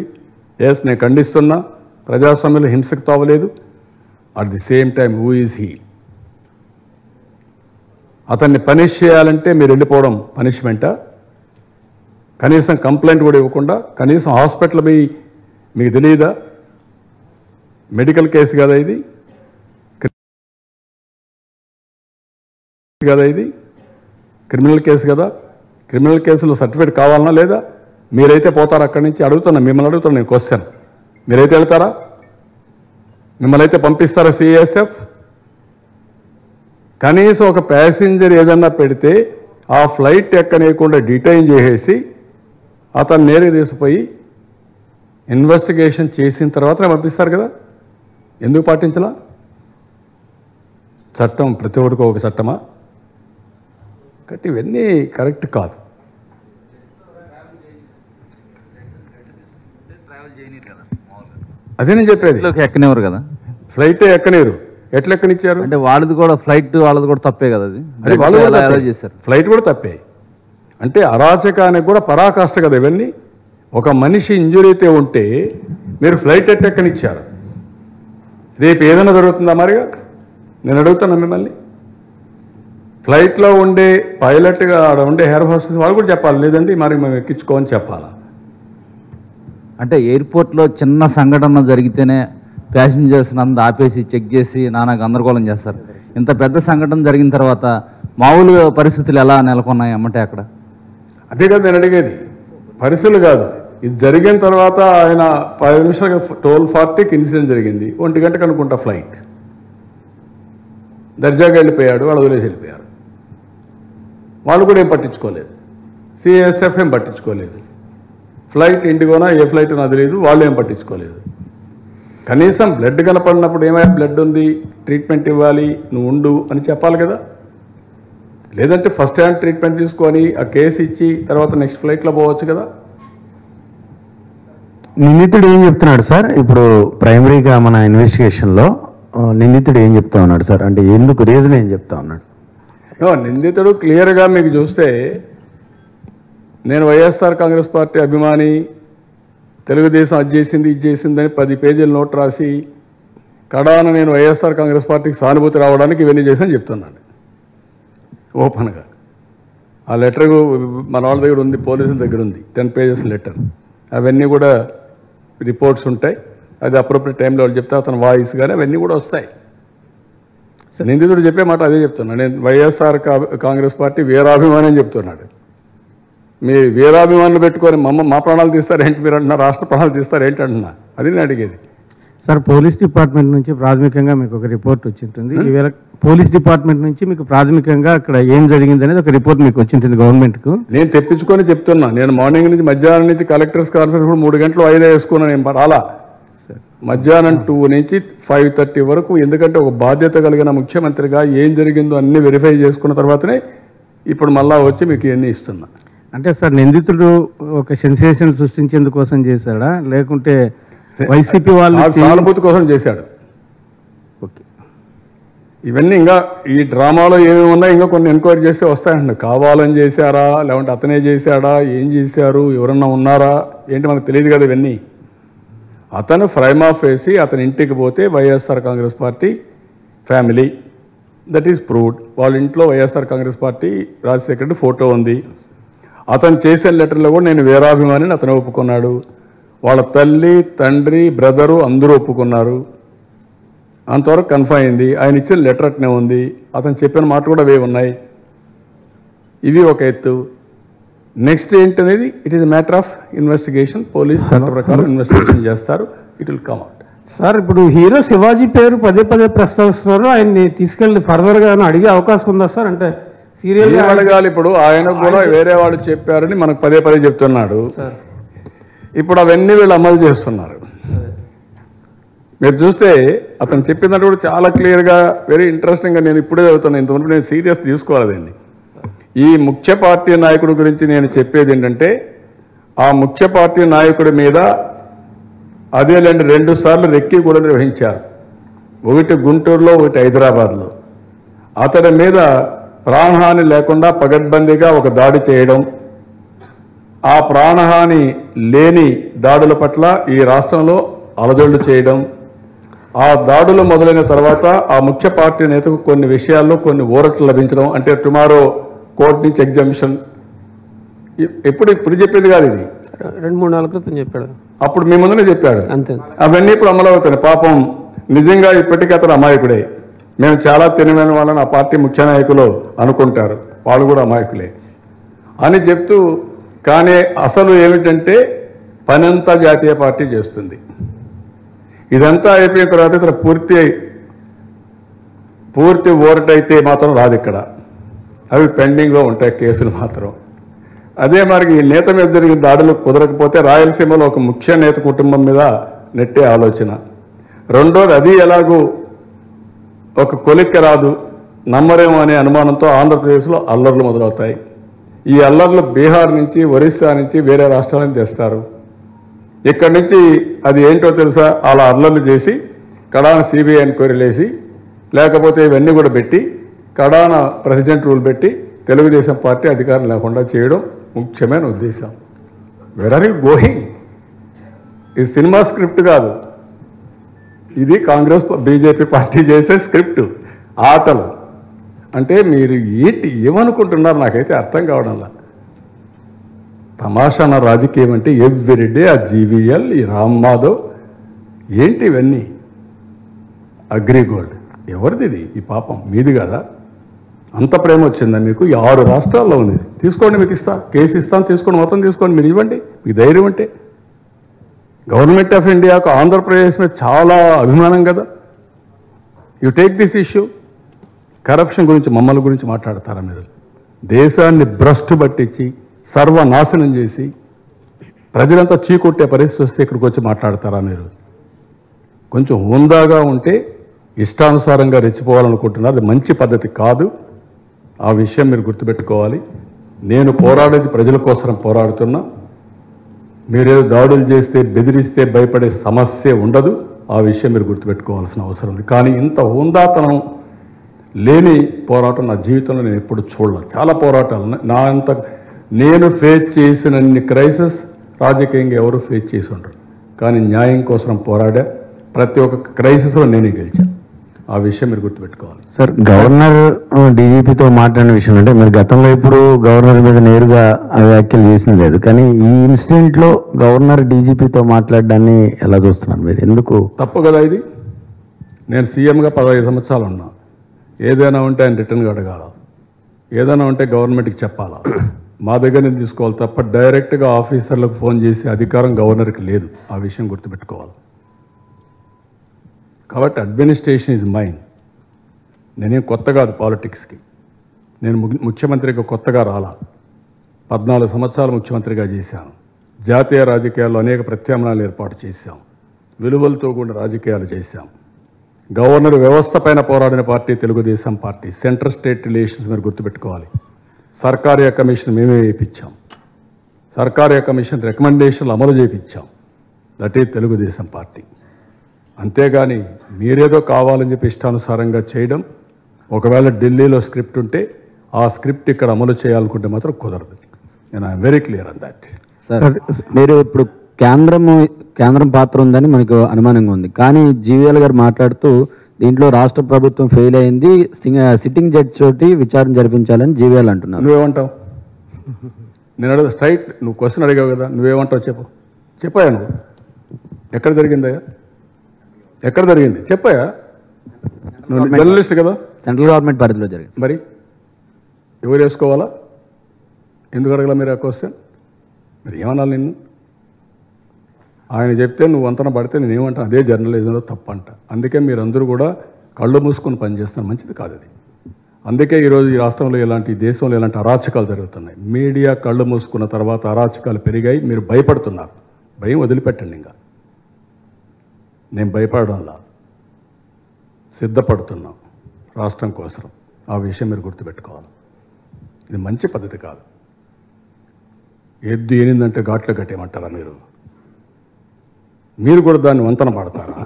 ఎస్, నేను ఖండిస్తున్నా. ప్రజాస్వామ్యంలో హింసకు తావలేదు. At the same time who is he? అతన్ని పనిష్ చేయాలంటే మీరు వెళ్ళిపోవడం పనిష్మెంటా? కనీసం కంప్లైంట్ కూడా ఇవ్వకుండా, కనీసం హాస్పిటల్ పోయి మీకు తెలియదా? మెడికల్ కేసు కదా ఇది, క్రిమినల్ కేసు కదా. క్రిమినల్ కేసులో సర్టిఫికేట్ కావాలన్నా లేదా? మీరైతే పోతారా అక్కడి నుంచి? అడుగుతున్నా, మిమ్మల్ని అడుగుతున్నా నేను క్వశ్చన్. మీరైతే వెళ్తారా? మిమ్మల్ని అయితే పంపిస్తారా సిఐఎస్ఎఫ్? కనీసం ఒక ప్యాసింజర్ ఏదన్నా పెడితే ఆ ఫ్లైట్ ఎక్కనేయకుండా డిటైన్ చేసేసి అతను నేరుగా తీసుకుపోయి ఇన్వెస్టిగేషన్ చేసిన తర్వాతనే పంపిస్తారు కదా. ఎందుకు పాటించలా? చట్టం ప్రతి ఒక్కడికి ఒక చట్టమా? కాబట్టి ఇవన్నీ కరెక్ట్ కాదు. అదే నేను చెప్పేది. ఎక్కనివ్వరు కదా, ఫ్లైట్ ఎక్కనిరు. ఎట్లా ఎక్కనిచ్చారు? అంటే వాళ్ళది కూడా ఫ్లైట్ వాళ్ళది కూడా తప్పే కదా. అది వాళ్ళు చేశారు. ఫ్లైట్ కూడా తప్పే. అంటే అరాచకానికి కూడా పరాకాష్ట కదా ఇవన్నీ. ఒక మనిషి ఇంజురీ అయితే ఉంటే మీరు ఫ్లైట్ ఎక్కనిచ్చారు. రేపు ఏదైనా జరుగుతుందా మరిగా? నేను అడుగుతున్నా మిమ్మల్ని. ఫ్లైట్లో ఉండే పైలట్గా ఆడ ఉండే ఎయిర్ హోస్టెస్ వాళ్ళు కూడా చెప్పాలి, లేదండి మరి మేము ఎక్కించుకోమని చెప్పాలా? అంటే ఎయిర్పోర్ట్లో చిన్న సంఘటన జరిగితేనే ప్యాసింజర్స్ అంతా ఆపేసి చెక్ చేసి నానా గందరగోళం చేస్తారు. ఇంత పెద్ద సంఘటన జరిగిన తర్వాత మామూలు పరిస్థితులు ఎలా నెలకొన్నాయి అమ్మంటే అక్కడ? అదే కదా నేను అడిగేది. పరిస్థితులు కాదు, ఇది జరిగిన తర్వాత ఆయన 10 నిమిషాలుగా 12:40కి ఇన్సిడెంట్ జరిగింది. 1 గంటకు అనుకుంటా ఫ్లైట్. దర్జాగా వెళ్ళిపోయాడు, వాళ్ళు వదిలేసి వెళ్ళిపోయారు. వాళ్ళు కూడా ఏం పట్టించుకోలేదు. సిఎస్ఎఫ్ ఏం పట్టించుకోలేదు. ఫ్లైట్ ఇండిగోనా ఏ ఫ్లైట్ నాకు తెలియదు, వాళ్ళు ఏం పట్టించుకోలేదు. కనీసం బ్లడ్ కనపడినప్పుడు ఏమైనా బ్లడ్ ఉంది, ట్రీట్మెంట్ ఇవ్వాలి, నువ్వు ఉండు అని చెప్పాలి కదా. లేదంటే ఫస్ట్ హ్యాండ్ ట్రీట్మెంట్ తీసుకొని ఆ కేసు ఇచ్చి తర్వాత నెక్స్ట్ ఫ్లైట్లో పోవచ్చు కదా. నిందితుడు ఏం చెప్తున్నాడు సార్? ఇప్పుడు ప్రైమరీగా మన ఇన్వెస్టిగేషన్లో నిందితుడు ఏం చెప్తా ఉన్నాడు సార్? అంటే ఎందుకు రీజన్ ఏం చెప్తా ఉన్నాడు? నిందితుడు క్లియర్గా మీకు చూస్తే, నేను వైఎస్ఆర్ కాంగ్రెస్ పార్టీ అభిమాని, తెలుగుదేశం అది చేసింది ఇది చేసిందని 10 పేజీల నోట్ రాసి కడాన నేను వైఎస్ఆర్ కాంగ్రెస్ పార్టీకి సానుభూతి రావడానికి ఇవన్నీ చేశాను చెప్తున్నాను ఓపెన్గా. ఆ లెటర్ మన వాళ్ళ దగ్గర ఉంది, పోలీసుల దగ్గర ఉంది, 10 పేజెస్ లెటర్. అవన్నీ కూడా రిపోర్ట్స్ ఉంటాయి. అది అప్రోప్రియట్ టైంలో వాళ్ళు చెప్తే అతను వాయిస్ కానీ అవన్నీ కూడా వస్తాయి. నిందితుడు చెప్పే మాట అదే చెప్తున్నాడు. నేను వైఎస్ఆర్ కాంగ్రెస్ పార్టీ వీరాభిమాని అని చెప్తున్నాడు. మీ వీరాభిమానులు పెట్టుకొని మా ప్రాణాలు తీస్తారేంటి మీరు అంటున్నా, రాష్ట్ర ప్రాణాలు తీస్తారేంటి అంటున్నా, అది నేను అడిగేది. సార్, పోలీస్ డిపార్ట్మెంట్ నుంచి ప్రాథమికంగా మీకు ఒక రిపోర్ట్ వచ్చింటుంది. ఈవేళ పోలీస్ డిపార్ట్మెంట్ నుంచి మీకు ప్రాథమికంగా అక్కడ ఏం జరిగింది అనేది ఒక రిపోర్ట్ మీకు వచ్చింటుంది గవర్నమెంట్కు. నేను తెప్పించుకొని చెప్తున్నా. నేను మార్నింగ్ నుంచి మధ్యాహ్నం నుంచి కలెక్టర్స్ కాన్ఫరెన్స్ కూడా 3 గంటలు వాయిదా వేసుకున్నాను. నేను రాలా. మధ్యాహ్నం 2 నుంచి 5:30 వరకు. ఎందుకంటే ఒక బాధ్యత కలిగిన ముఖ్యమంత్రిగా ఏం జరిగిందో అన్ని వెరిఫై చేసుకున్న తర్వాతనే ఇప్పుడు మళ్ళా వచ్చి మీకు ఇవన్నీ ఇస్తున్నా. అంటే సార్, నిందితుడు ఒక సెన్సేషన్ సృష్టించేందుకోసం చేశాడా, లేకుంటే వైసీపీ వాళ్ళు సానుభూతి కోసం చేశాడు? ఓకే, ఇవన్నీ ఇంకా ఈ డ్రామాలో ఏమేమి ఉన్నాయో ఇంకా కొన్ని ఎంక్వైరీ చేస్తే వస్తాయండి. కావాలని చేశారా, లేకుంటే అతనే చేశాడా, ఏం చేశారు, ఎవరన్నా ఉన్నారా ఏంటి మనకు తెలియదు కదా. ఇవన్నీ అతను ఫ్రైమ్ ఆఫ్ వేసి అతని ఇంటికి పోతే YSR Congress party family, that is proved. వాళ్ళ ఇంట్లో వైఎస్ఆర్ కాంగ్రెస్ పార్టీ రాజశేఖర రెడ్డి ఫోటో ఉంది. అతను చేసిన లెటర్లో కూడా నేను వీరాభిమానిని అతను ఒప్పుకున్నాడు. వాళ్ళ తల్లి, తండ్రి, బ్రదరు అందరూ ఒప్పుకున్నారు. అంతవరకు కన్ఫర్మ్ అయింది. ఆయన ఇచ్చిన లెటర్ అట్నే ఉంది. అతను చెప్పిన మాట కూడా అవే ఉన్నాయి. ఇవి ఒక ఎత్తు. నెక్స్ట్ ఏంటనేది it is matter of investigation. Police చట్ట ప్రకారం ఇన్వెస్టిగేషన్ చేస్తారు. It will come out. Sir, ఇప్పుడు హీరో శివాజీ పేరు పదే ప్రస్తావిస్తున్నారు. ఆయన్ని తీసుకెళ్ళి ఫర్దర్గా అడిగే అవకాశం ఉందా సార్? అంటే సీరియల్ అడగాలి. ఇప్పుడు ఆయన కూడా వేరే వాళ్ళు చెప్పారని మనకు పదే చెప్తున్నాడు. ఇప్పుడు అవన్నీ వీళ్ళు అమలు చేస్తున్నారు. మీరు చూస్తే అతను చెప్పినట్టు కూడా చాలా క్లియర్గా, వెరీ ఇంట్రెస్టింగ్గా నేను ఇప్పుడే చదువుతున్నాను. ఇంతవరకు నేను సీరియస్ తీసుకోవాలండి. ఈ ముఖ్య పార్టీ నాయకుడి గురించి నేను చెప్పేది ఏంటంటే, ఆ ముఖ్య పార్టీ నాయకుడి మీద అదేలేండి 2 సార్లు రెక్కి కూడా నిర్వహించారు. ఒకటి గుంటూరులో, ఒకటి హైదరాబాద్లో. అతడి మీద ప్రాణహాని లేకుండా పగడ్బందీగా ఒక దాడి చేయడం, ఆ ప్రాణహాని లేని దాడుల పట్ల ఈ రాష్ట్రంలో అలజడులు చేయడం, ఆ దాడులు మొదలైన తర్వాత ఆ ముఖ్య పార్టీ నేతకు కొన్ని విషయాల్లో కొన్ని ఊరట్లు లభించడం. అంటే టుమారో కోర్టు నుంచి ఎగ్జామిషన్ ఇప్పుడు చెప్పేది కాదు, ఇది 2-3 నెలల క్రితం చెప్పాడు. అప్పుడు మీ ముందునే చెప్పాడు. అంతే. అవన్నీ ఇప్పుడు అమలు అవుతాయి. పాపం నిజంగా ఇప్పటికీ అతను అమాయకుడే. మేము చాలా తెలివైన వాళ్ళని ఆ పార్టీ ముఖ్య నాయకులు అనుకుంటారు, వాళ్ళు కూడా అమాయకులే అని చెప్తూ, కానీ అసలు ఏమిటంటే పనంతా జాతీయ పార్టీ చేస్తుంది. ఇదంతా అయిపోయిన తర్వాత ఇతర పూర్తి ఓరటైతే మాత్రం రాదు. ఇక్కడ అవి పెండింగ్లో ఉంటాయి కేసులు మాత్రం. అదే మరి ఈ నేత మీద జరిగిన దాడులు కుదరకపోతే రాయలసీమలో ఒక ముఖ్య నేత కుటుంబం మీద నెట్టే ఆలోచన. రెండోది, అది ఎలాగూ ఒక కొలిక్క రాదు, నమ్మరేమో అనే అనుమానంతో ఆంధ్రప్రదేశ్లో అల్లర్లు మొదలవుతాయి. ఈ అల్లర్లు బీహార్ నుంచి, ఒరిస్సా నుంచి, వేరే రాష్ట్రాల నుంచి తెస్తారు. ఇక్కడి నుంచి అది ఏంటో తెలుసా, అలా అల్లర్లు చేసి కడాన సిబిఐ ఎంక్వైరీలు వేసి, లేకపోతే ఇవన్నీ కూడా పెట్టి కడాన ప్రెసిడెంట్ రూల్ పెట్టి తెలుగుదేశం పార్టీ అధికారం లేకుండా చేయడం ముఖ్యమైన ఉద్దేశం. Where are you going? ఇది సినిమా స్క్రిప్ట్ కాదు, ఇది కాంగ్రెస్ బీజేపీ పార్టీ చేసే స్క్రిప్ట్, ఆటలు. అంటే మీరు ఏమనుకుంటున్నారు నాకైతే అర్థం కావడంలా. తమాషాన రాజకీయం అంటే ఎవ్రీడే ఆ జీవీఎల్, ఈ రామ్ మాధవ్ ఏంటి ఇవన్నీ? అగ్రిగోల్డ్ ఎవరిది ఇది? ఈ పాపం మీది కదా? అంత ప్రేమ వచ్చిందా మీకు? 6 రాష్ట్రాల్లో ఉంది. తీసుకోండి, మీకు ఇస్తా, కేసు ఇస్తాను, తీసుకోండి, మొత్తం తీసుకోండి, మీరు ఇవ్వండి, మీకు ధైర్యం అంటే. గవర్నమెంట్ ఆఫ్ ఇండియాకు ఆంధ్రప్రదేశ్ మీద చాలా అభిమానం కదా. You take this issue. Corruption గురించి, మమ్మల్ని గురించి మాట్లాడతారా మీరు? దేశాన్ని భ్రష్టు పట్టించి సర్వనాశనం చేసి ప్రజలంతా చీకొట్టే పరిస్థితి వస్తే ఇక్కడికి వచ్చి మాట్లాడతారా మీరు? కొంచెం హుందాగా ఉంటే ఇష్టానుసారంగా రెచ్చిపోవాలనుకుంటున్నారు. అది మంచి పద్ధతి కాదు. ఆ విషయం మీరు గుర్తుపెట్టుకోవాలి. నేను పోరాడేది ప్రజల కోసం పోరాడుతున్నా. మీరేదో దాడులు చేస్తే బెదిరిస్తే భయపడే సమస్య ఉండదు. ఆ విషయం మీరు గుర్తుపెట్టుకోవాల్సిన అవసరం ఉంది. కానీ ఇంత హుందాతనం లేని పోరాటం నా జీవితంలో నేను ఎప్పుడు చూడలేదు. చాలా పోరాటాలు నా అంత నేను ఫేస్ చేసినన్ని క్రైసిస్ రాజకీయంగా ఎవరు ఫేస్ చేసి ఉండరు. కానీ న్యాయం కోసం పోరాడా. ప్రతి ఒక్క క్రైసిస్లో నేనే గెలిచాను. ఆ విషయం మీరు గుర్తుపెట్టుకోవాలి. సార్, గవర్నర్ డీజీపీతో మాట్లాడిన విషయం అంటే మీరు గతంలో ఇప్పుడు గవర్నర్ మీద నేరుగా వ్యాఖ్యలు చేసింది లేదు, కానీ ఈ ఇన్సిడెంట్లో గవర్నర్ డీజీపీతో మాట్లాడడాన్ని ఎలా చూస్తున్నారు మీరు? ఎందుకు తప్పు కదా ఇది? నేను సీఎంగా 15 సంవత్సరాలు ఉన్నా. ఏదైనా ఉంటే ఆయన రిటర్న్గా అడగాల, ఏదైనా ఉంటే గవర్నమెంట్కి చెప్పాలా, మా దగ్గర నుంచి తీసుకోవాలి తప్ప డైరెక్ట్గా ఆఫీసర్లకు ఫోన్ చేసే అధికారం గవర్నర్కి లేదు. ఆ విషయం గుర్తుపెట్టుకోవాలి. కాబట్టి అడ్మినిస్ట్రేషన్ ఈజ్ మైన్. నేనేం కొత్త కాదు పాలిటిక్స్కి. నేను ముఖ్యమంత్రిగా కొత్తగా రాలా. 14 సంవత్సరాలు ముఖ్యమంత్రిగా చేశాను. జాతీయ రాజకీయాల్లో అనేక ప్రత్యామ్నాయాలు ఏర్పాటు చేశాం. విలువలతో కూడిన రాజకీయాలు చేశాం. గవర్నర్ వ్యవస్థ పైన పోరాడిన party Telugu Desam party. Central state relations మీరు గుర్తుపెట్టుకోవాలి. సర్కారీ కమిషన్ మేమే వేయించాం. సర్కారీ కమిషన్ రికమెండేషన్లు అమలు చేయించాం. That is Telugu Desam party. అంతేగాని మీరేదో కావాలని చెప్పి ఇష్టానుసారంగా చేయడం, ఒకవేళ ఢిల్లీలో స్క్రిప్ట్ ఉంటే ఆ స్క్రిప్ట్ ఇక్కడ అమలు చేయాలనుకుంటే మాత్రం కుదరదు. నేను I'm very clear on that. Sir, మీరు ఇప్పుడు కేంద్రం పాత్ర ఉందని మనకు అనుమానంగా ఉంది. కానీ జీవీఎల్ గారు మాట్లాడుతూ దీంట్లో రాష్ట్ర ప్రభుత్వం ఫెయిల్ అయింది, సిట్టింగ్ జడ్జి తోటి విచారణ జరిపించాలని జీవీఎల్ అంటున్నారు. నువ్వేమంటావు? నేను అడిగా స్ట్రైట్, నువ్వు క్వశ్చన్ అడిగావు కదా, నువ్వేమంటావు చెప్పాయా నువ్వు? ఎక్కడ జరిగిందయ్యా? ఎక్కడ జరిగింది చెప్పాయా? నువ్వు జర్నలిస్ట్ కదా. సెంట్రల్ గవర్నమెంట్ పరిధిలో జరిగింది. మరి ఎవరు వేసుకోవాలా? ఎందుకు అడగల మీరు ఆ క్వశ్చన్? మరి ఏమనాలి నిన్ను? ఆయన చెప్తే నువ్వు వంతన పడితే నేను ఏమంటాను? అదే జర్నలిజంలో తప్పంట. అందుకే మీరందరూ కూడా కళ్ళు మూసుకొని పనిచేస్తున్నారు. మంచిది కాదు అది. అందుకే ఈరోజు ఈ రాష్ట్రంలో ఇలాంటి దేశంలో ఇలాంటి అరాచకాలు జరుగుతున్నాయి. మీడియా కళ్ళు మూసుకున్న తర్వాత అరాచకాలు పెరిగాయి. మీరు భయపడుతున్నారు. భయం వదిలిపెట్టండి. ఇంకా నేను భయపడడంలా, సిద్ధపడుతున్నాం రాష్ట్రం కోసం. ఆ విషయం మీరు గుర్తుపెట్టుకోవాలి. ఇది మంచి పద్ధతి కాదు. ఎద్దు ఏనిందంటే ఘాట్లో కట్టేయమంటారా మీరు? మీరు కూడా దాన్ని వంతన పాడతారా?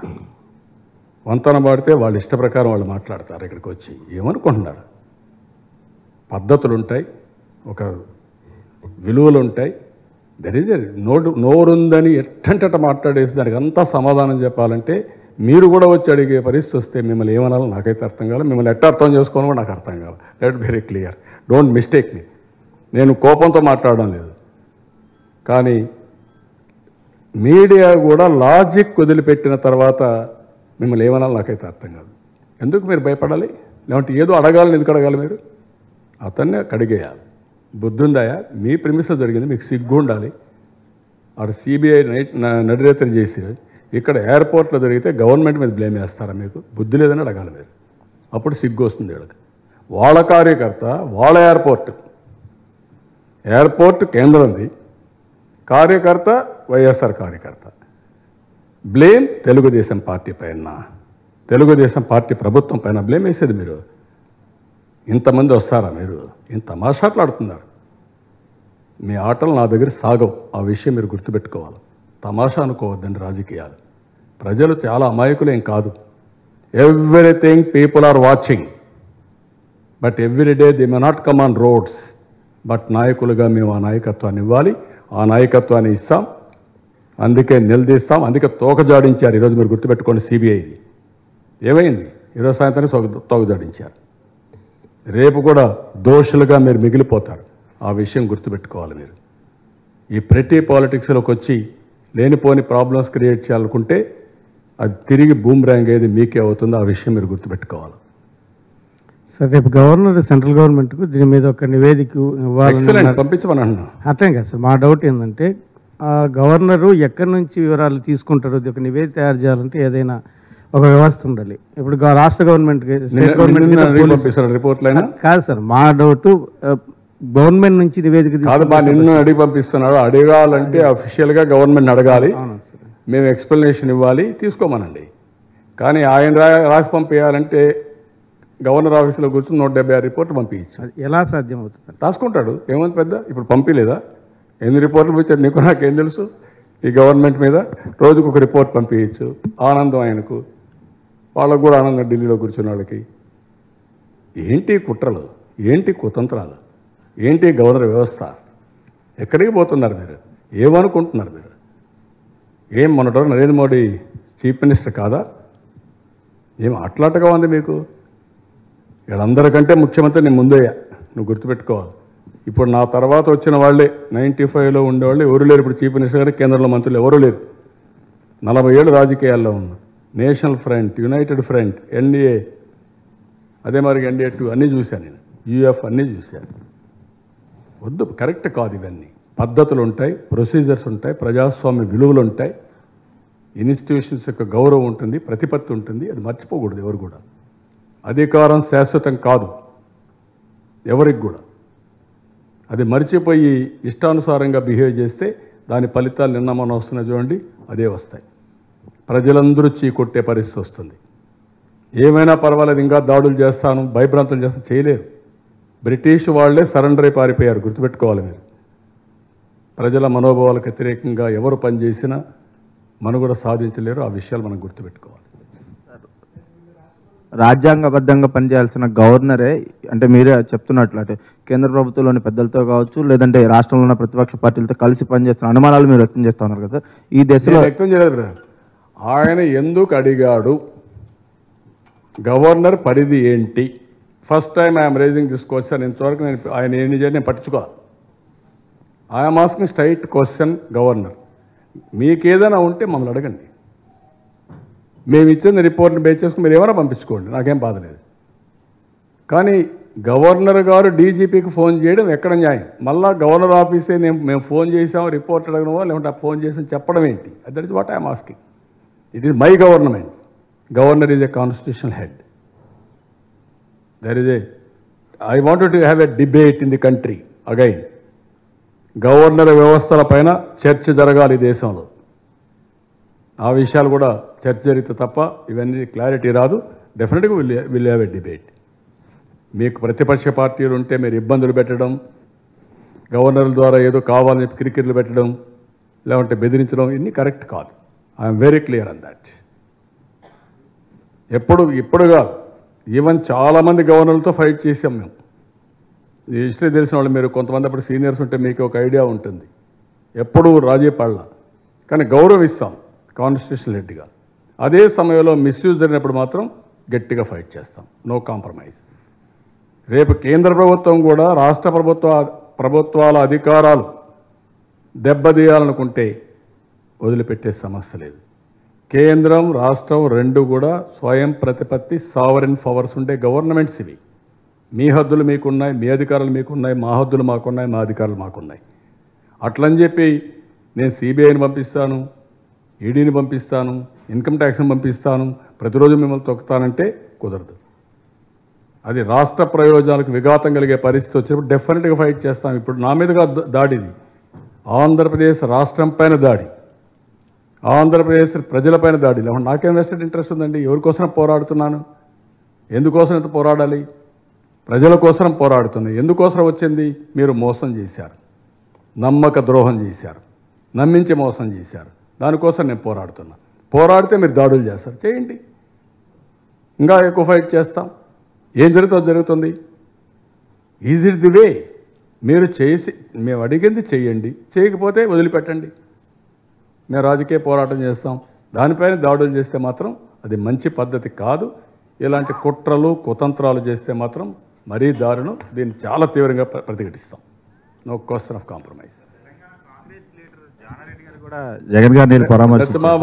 వంతన పాడితే వాళ్ళ ఇష్ట ప్రకారం వాళ్ళు మాట్లాడతారు. ఇక్కడికి వచ్చి ఏమనుకుంటున్నారు? పద్ధతులు ఉంటాయి, ఒక విలువలు ఉంటాయి. దట్ ఈజ్ నోరుందని ఎట్టంటట మాట్లాడేసి దానికి అంతా సమాధానం చెప్పాలంటే మీరు కూడా వచ్చి అడిగే పరిస్థితి వస్తే మిమ్మల్ని ఏమనాలో నాకైతే అర్థం కావాలి. మిమ్మల్ని ఎట్ట అర్థం చేసుకోవాలో కూడా నాకు అర్థం కావాలి. Let very clear. Don't mistake me. నేను కోపంతో మాట్లాడడం లేదు. కానీ మీడియా కూడా లాజిక్ వదిలిపెట్టిన తర్వాత మిమ్మల్ని ఏమనాలో నాకైతే అర్థం కాదు. ఎందుకు మీరు భయపడాలి? లేదంటే ఏదో అడగాలని ఎందుకు అడగాలి మీరు? అతన్నే కడిగేయాలి. బుద్ధుందాయా? మీ ప్రిమిస్లో జరిగింది, మీకు సిగ్గు ఉండాలి. అటు సిబిఐ నడిరేతన చేసి ఇక్కడ ఎయిర్పోర్ట్లో జరిగితే గవర్నమెంట్ మీద బ్లేమ్ వేస్తారా? మీకు బుద్ధి లేదని అడగాలి మీరు. అప్పుడు సిగ్గు వస్తుంది వీళ్ళకి. వాళ్ళ కార్యకర్త, వాళ్ళ ఎయిర్పోర్ట్ కేంద్రంది, కార్యకర్త వైఎస్ఆర్ కార్యకర్త. బ్లేమ్ తెలుగుదేశం పార్టీ పైన, తెలుగుదేశం పార్టీ ప్రభుత్వం పైన బ్లేమ్ వేసేది మీరు. ఇంతమంది వస్తారా మీరు? ఇంత తమాషాట్లాడుతున్నారు. మీ ఆటలు నా దగ్గర సాగవు. ఆ విషయం మీరు గుర్తుపెట్టుకోవాలి. తమాషా అనుకోవద్దండి రాజకీయాలు. ప్రజలు చాలా అమాయకులేం కాదు. Everything people are watching, but every day they may not come on roads. But నాయకులుగా మేము ఆ నాయకత్వాన్ని ఇవ్వాలి. ఆ నాయకత్వాన్ని ఇస్తాం. అందుకే నిలదీస్తాం. అందుకే తోక జాడించారు ఈరోజు. మీరు గుర్తుపెట్టుకోండి. సిబిఐది ఏమైంది? ఈరోజు సాయంత్రం తోక జాడించారు. రేపు కూడా దోషులుగా మీరు మిగిలిపోతారు. ఆ విషయం గుర్తుపెట్టుకోవాలి మీరు. ఈ ప్రతి పాలిటిక్స్లోకి వచ్చి లేనిపోని ప్రాబ్లమ్స్ క్రియేట్ చేయాలనుకుంటే అది తిరిగి బూమ్రాంగ్ అయ్యేది మీకే అవుతుందో. ఆ విషయం మీరు గుర్తుపెట్టుకోవాలి. సార్, రేపు గవర్నర్ సెంట్రల్ గవర్నమెంట్కు దీని మీద ఒక నివేదిక ఇవ్వాలని పంపించమని అంటున్నా. అర్థం కాదు సార్. మా డౌట్ ఏంటంటే గవర్నరు ఎక్కడి నుంచి వివరాలు తీసుకుంటారు? ఒక నివేదిక తయారు చేయాలంటే ఏదైనా ఒక వ్యవస్థ ఉండాలి. ఇప్పుడు రాష్ట్ర గవర్నమెంట్ రిపోర్ట్లైనా కాదు సార్. మా డౌట్ గవర్నమెంట్ నుంచి నివేదిక కాదు బా నిన్ను అడిగి పంపిస్తున్నాడు. అడగాలంటే అఫీషియల్గా గవర్నమెంట్ అడగాలి, మేము ఎక్స్ప్లెనేషన్ ఇవ్వాలి, తీసుకోమనండి. కానీ ఆయన రాసి పంపించాలంటే గవర్నర్ ఆఫీసులో కూర్చొని 176 రిపోర్ట్లు పంపించచ్చు. ఎలా సాధ్యం అవుతుంది? రాసుకుంటాడు, ఏమంది పెద్ద. ఇప్పుడు పంపించలేదా? ఎన్ని రిపోర్ట్లు వచ్చారు నీకు నాకేం తెలుసు? ఈ గవర్నమెంట్ మీద రోజుకు ఒక రిపోర్ట్ పంపించచ్చు. ఆనందం ఆయనకు, వాళ్ళకు కూడా ఆనందం. ఢిల్లీలో కూర్చున్న వాళ్ళకి ఏంటి కుట్రలు, ఏంటి కుతంత్రాలు, ఏంటి గవర్నర్ వ్యవస్థ? ఎక్కడికి పోతున్నారు మీరు? ఏమనుకుంటున్నారు మీరు? ఏం మొన్నటి నరేంద్ర మోడీ చీఫ్ మినిస్టర్ కాదా? ఏం అట్లాటగా ఉంది మీకు? వీళ్ళందరికంటే ముఖ్యమంత్రి నేను ముందయ్యా, నువ్వు గుర్తుపెట్టుకోవాలి. ఇప్పుడు నా తర్వాత వచ్చిన వాళ్ళే 95లో ఉండేవాళ్ళు ఎవరు లేరు. ఇప్పుడు చీఫ్ మినిస్టర్ గారు, కేంద్రంలో మంత్రులు ఎవరూ లేరు. 40 ఏళ్ళు రాజకీయాల్లో ఉన్నా. National front, United front, NDA, అదే మరి ఎన్డీఏ 2 అన్నీ చూశాను నేను, యూఎఫ్ అన్నీ చూశాను. వద్దు, కరెక్ట్ కాదు. ఇవన్నీ పద్ధతులు ఉంటాయి, ప్రొసీజర్స్ ఉంటాయి, ప్రజాస్వామ్య విలువలు ఉంటాయి, ఇన్స్టిట్యూషన్స్ యొక్క గౌరవం ఉంటుంది, ప్రతిపత్తి ఉంటుంది. అది మర్చిపోకూడదు ఎవరు కూడా. అధికారం శాశ్వతం కాదు ఎవరికి కూడా. అది మర్చిపోయి ఇష్టానుసారంగా బిహేవ్ చేస్తే దాని ఫలితాలు నిన్న మనం వస్తున్నాయి చూడండి, అదే వస్తాయి. ప్రజలందరూ చీకొట్టే పరిస్థితి వస్తుంది. ఏమైనా పర్వాలేదు, ఇంకా దాడులు చేస్తాను, భయభ్రాంతులు చేస్తాను, చేయలేరు. బ్రిటిష్ వాళ్లే సరెండర్ అయి పారిపోయారు, గుర్తుపెట్టుకోవాలి మీరు. ప్రజల మనోభావాలకు వ్యతిరేకంగా ఎవరు పనిచేసినా మనుగడ సాధించలేరు. ఆ విషయాలు మనం గుర్తుపెట్టుకోవాలి. రాజ్యాంగబద్ధంగా పనిచేయాల్సిన గవర్నరే, అంటే మీరే చెప్తున్నట్లు అంటే కేంద్ర ప్రభుత్వంలోని పెద్దలతో కావచ్చు, లేదంటే రాష్ట్రంలో ఉన్న ప్రతిపక్ష పార్టీలతో కలిసి పనిచేస్తున్న అనుమానాలు మీరు వ్యక్తం చేస్తూ ఉన్నారు కదా సార్. ఈ దశలో వ్యక్తం చేయలేదు. ఆయన ఎందుకు అడిగాడు? గవర్నర్ పరిధి ఏంటి? First time I'm raising this question. ఇంతవరకు ఆయన ఏం చేయాలి నేను పట్టించుకోవాలి. I'm asking straight question governor. మీకేదైనా ఉంటే మమ్మల్ని అడగండి. మేము ఇచ్చిన రిపోర్ట్ని బేస్ చేసుకుని మీరు ఏమైనా పంపించుకోండి, నాకేం బాధ లేదు. కానీ గవర్నర్ గారు డీజీపీకి ఫోన్ చేయడం ఎక్కడ న్యాయం? మళ్ళా గవర్నర్ ఆఫీసే మేము ఫోన్ చేసాము, రిపోర్ట్ అడగడమో లేకుంటే ఫోన్ చేసాం చెప్పడం ఏంటి? That is what I'm asking. It is my government. Governor is a constitutional head. There is I wanted to have a debate in the country again. Governor వ్యవస్థల పైన చర్చ జరగాలి దేశంలో. ఆ విషయాలు కూడా చర్చ జరిగితే తప్ప ఇవన్నీ క్లారిటీ రాదు. డెఫినెట్గా విల్ హ్యావ్ ఎ డిబేట్. మీకు ప్రతిపక్ష పార్టీలు ఉంటే మీరు ఇబ్బందులు పెట్టడం, గవర్నర్ల ద్వారా ఏదో కావాలని కిరికిర్లు పెట్టడం, లేకుంటే బెదిరించడం, ఇన్ని కరెక్ట్ కాదు. I'm very clear on that. ఇప్పుడుగా ఈవెన్ చాలామంది గవర్నర్లతో ఫైట్ చేసాం మేము. ఈ హిస్టరీ తెలిసిన వాళ్ళు మీరు కొంతమంది అప్పుడు సీనియర్స్ ఉంటే మీకు ఒక ఐడియా ఉంటుంది. ఎప్పుడూ రాజీ పడలా, కానీ గౌరవిస్తాం కాన్స్టిట్యూషనల్ హెడ్గా. అదే సమయంలో మిస్యూజ్ జరిగినప్పుడు మాత్రం గట్టిగా ఫైట్ చేస్తాం. No compromise. రేపు కేంద్ర ప్రభుత్వం కూడా రాష్ట్ర ప్రభుత్వాల అధికారాలు దెబ్బతీయాలనుకుంటే వదిలిపెట్టే సమస్య లేదు. కేంద్రం రాష్ట్రం రెండు కూడా స్వయం ప్రతిపత్తి సావరెన్ పవర్స్ ఉండే గవర్నమెంట్స్ ఇవి. మీ హద్దులు మీకున్నాయి, మీ అధికారాలు మీకున్నాయి, మా హద్దులు మాకున్నాయి, మా అధికారాలు మాకున్నాయి. అట్లని చెప్పి నేను సిబిఐని పంపిస్తాను, ఈడీని పంపిస్తాను, ఇన్కమ్ ట్యాక్స్ని పంపిస్తాను, ప్రతిరోజు మిమ్మల్ని తొక్కుతానంటే కుదరదు. అది రాష్ట్ర ప్రయోజనాలకు విఘాతం కలిగే పరిస్థితి వచ్చినప్పుడు డెఫినెట్గా ఫైట్ చేస్తాం. ఇప్పుడు నా మీదుగా దాడిది ఆంధ్రప్రదేశ్ రాష్ట్రం పైన దాడి, ఆంధ్రప్రదేశ్ ప్రజలపైన దాడి. లేకుంటే నాకేం వెస్టెడ్ ఇంట్రెస్ట్ ఉందండి? ఎవరికోసం పోరాడుతున్నాను? ఎందుకోసం ఎంత పోరాడాలి? ప్రజల కోసం పోరాడుతున్నాయి. ఎందుకోసం వచ్చింది? మీరు మోసం చేశారు, నమ్మక ద్రోహం చేశారు, నమ్మించి మోసం చేశారు. దానికోసం నేను పోరాడుతున్నా. పోరాడితే మీరు దాడులు చేస్తారు, చేయండి, ఇంకా ఎక్కువ ఫైట్ చేస్తాం. ఏం జరుగుతుంది? Is it the way? మీరు చేసి మేము అడిగింది చేయండి, చేయకపోతే వదిలిపెట్టండి. మేము రాజకీయ పోరాటం చేస్తాం. దానిపైన దాడులు చేస్తే మాత్రం అది మంచి పద్ధతి కాదు. ఇలాంటి కుట్రలు కుతంత్రాలు చేస్తే మాత్రం మరీ దారుణం. దీన్ని చాలా తీవ్రంగా ప్రతిఘటిస్తాం. No question of compromise. Jagan గారిని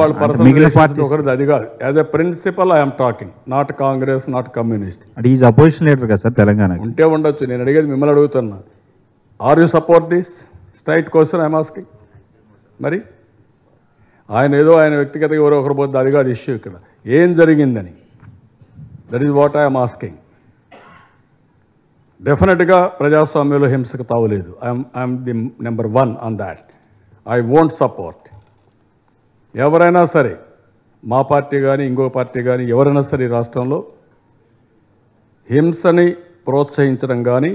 వాళ్ళ పర్సనల్ ఒకరిది అది కాదు. As a principle I'm talking, not Congress, not communist. Is opposition leader కదా సార్ తెలంగాణ. ఉంటే ఉండొచ్చు. నేను అడిగేది మిమ్మల్ని అడుగుతున్నా. Are you support this? Straight question I'm asking. మరి ఆయన ఏదో ఆయన వ్యక్తిగతంగా ఎవరో ఒకరు పోతే అది కాదు ఇష్యూ. ఇక్కడ ఏం జరిగిందని, that is what I'm asking. డెఫినెట్గా ప్రజాస్వామ్యంలో హింసకు తావులేదు. I'm the number 1 on that. I won't support. ఎవరైనా సరే, మా పార్టీ కానీ ఇంకో పార్టీ కానీ ఎవరైనా సరే ఈ రాష్ట్రంలో హింసని ప్రోత్సహించడం కానీ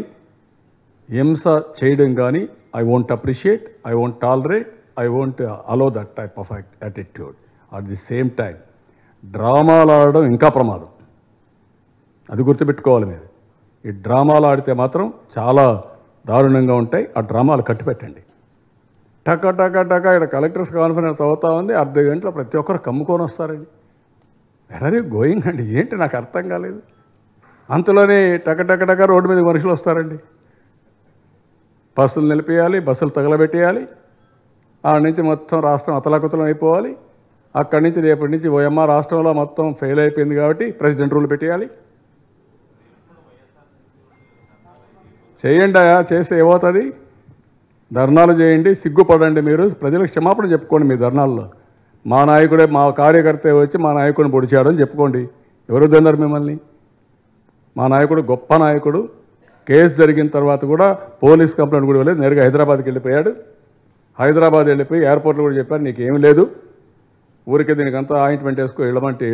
హింస చేయడం కానీ I won't appreciate, I won't tolerate, I won't allow that type of attitude. At the same time డ్రామాలు ఆడడం ఇంకా ప్రమాదం. అది గుర్తుపెట్టుకోవాలి మీరు. ఈ డ్రామాలు ఆడితే మాత్రం చాలా దారుణంగా ఉంటాయి. ఆ డ్రామాలు కట్టిపెట్టండి. టక టక టక ఇక్కడ కలెక్టర్స్ కాన్ఫరెన్స్ అవుతా ఉంది, అర్ధ గంటలో ప్రతి ఒక్కరు కమ్ముకొని వస్తారండి. వెర్ ఆర్ యూ గోయింగ్ అండి? ఏంటి నాకు అర్థం కాలేదు. అంతలోనే టక టక టక రోడ్డు మీద మనుషులు వస్తారండి. బస్సులు నిలిపేయాలి, బస్సులు తగలబెట్టేయాలి. ఆడ నుంచి మొత్తం రాష్ట్రం అతలాకుతలం అయిపోవాలి. అక్కడి నుంచి రేపటి నుంచి ఓఎమ్మ రాష్ట్రంలో మొత్తం ఫెయిల్ అయిపోయింది కాబట్టి ప్రెసిడెంట్ రూల్ పెట్టేయాలి. చేయండి అయా, చేస్తే ఏమవుతుంది? ధర్నాలు చేయండి, సిగ్గుపడండి. మీరు ప్రజలకు క్షమాపణ చెప్పుకోండి. మీ ధర్నాల్లో మా నాయకుడే, మా కార్యకర్త వచ్చి మా నాయకుడిని పొడిచాడని చెప్పుకోండి. ఎవరు తిన్నారు మిమ్మల్ని? మా నాయకుడు గొప్ప నాయకుడు. కేసు జరిగిన తర్వాత కూడా పోలీస్ కంప్లైంట్ కూడా వెళ్ళలేదు, నేరుగా హైదరాబాద్కి వెళ్ళిపోయాడు. హైదరాబాద్ వెళ్ళిపోయి ఎయిర్పోర్ట్లో కూడా చెప్పారు నీకేమీ లేదు, ఊరికే దీనికంతా ఆయింట్మెంట్ వేసుకో వెళ్ళమంటే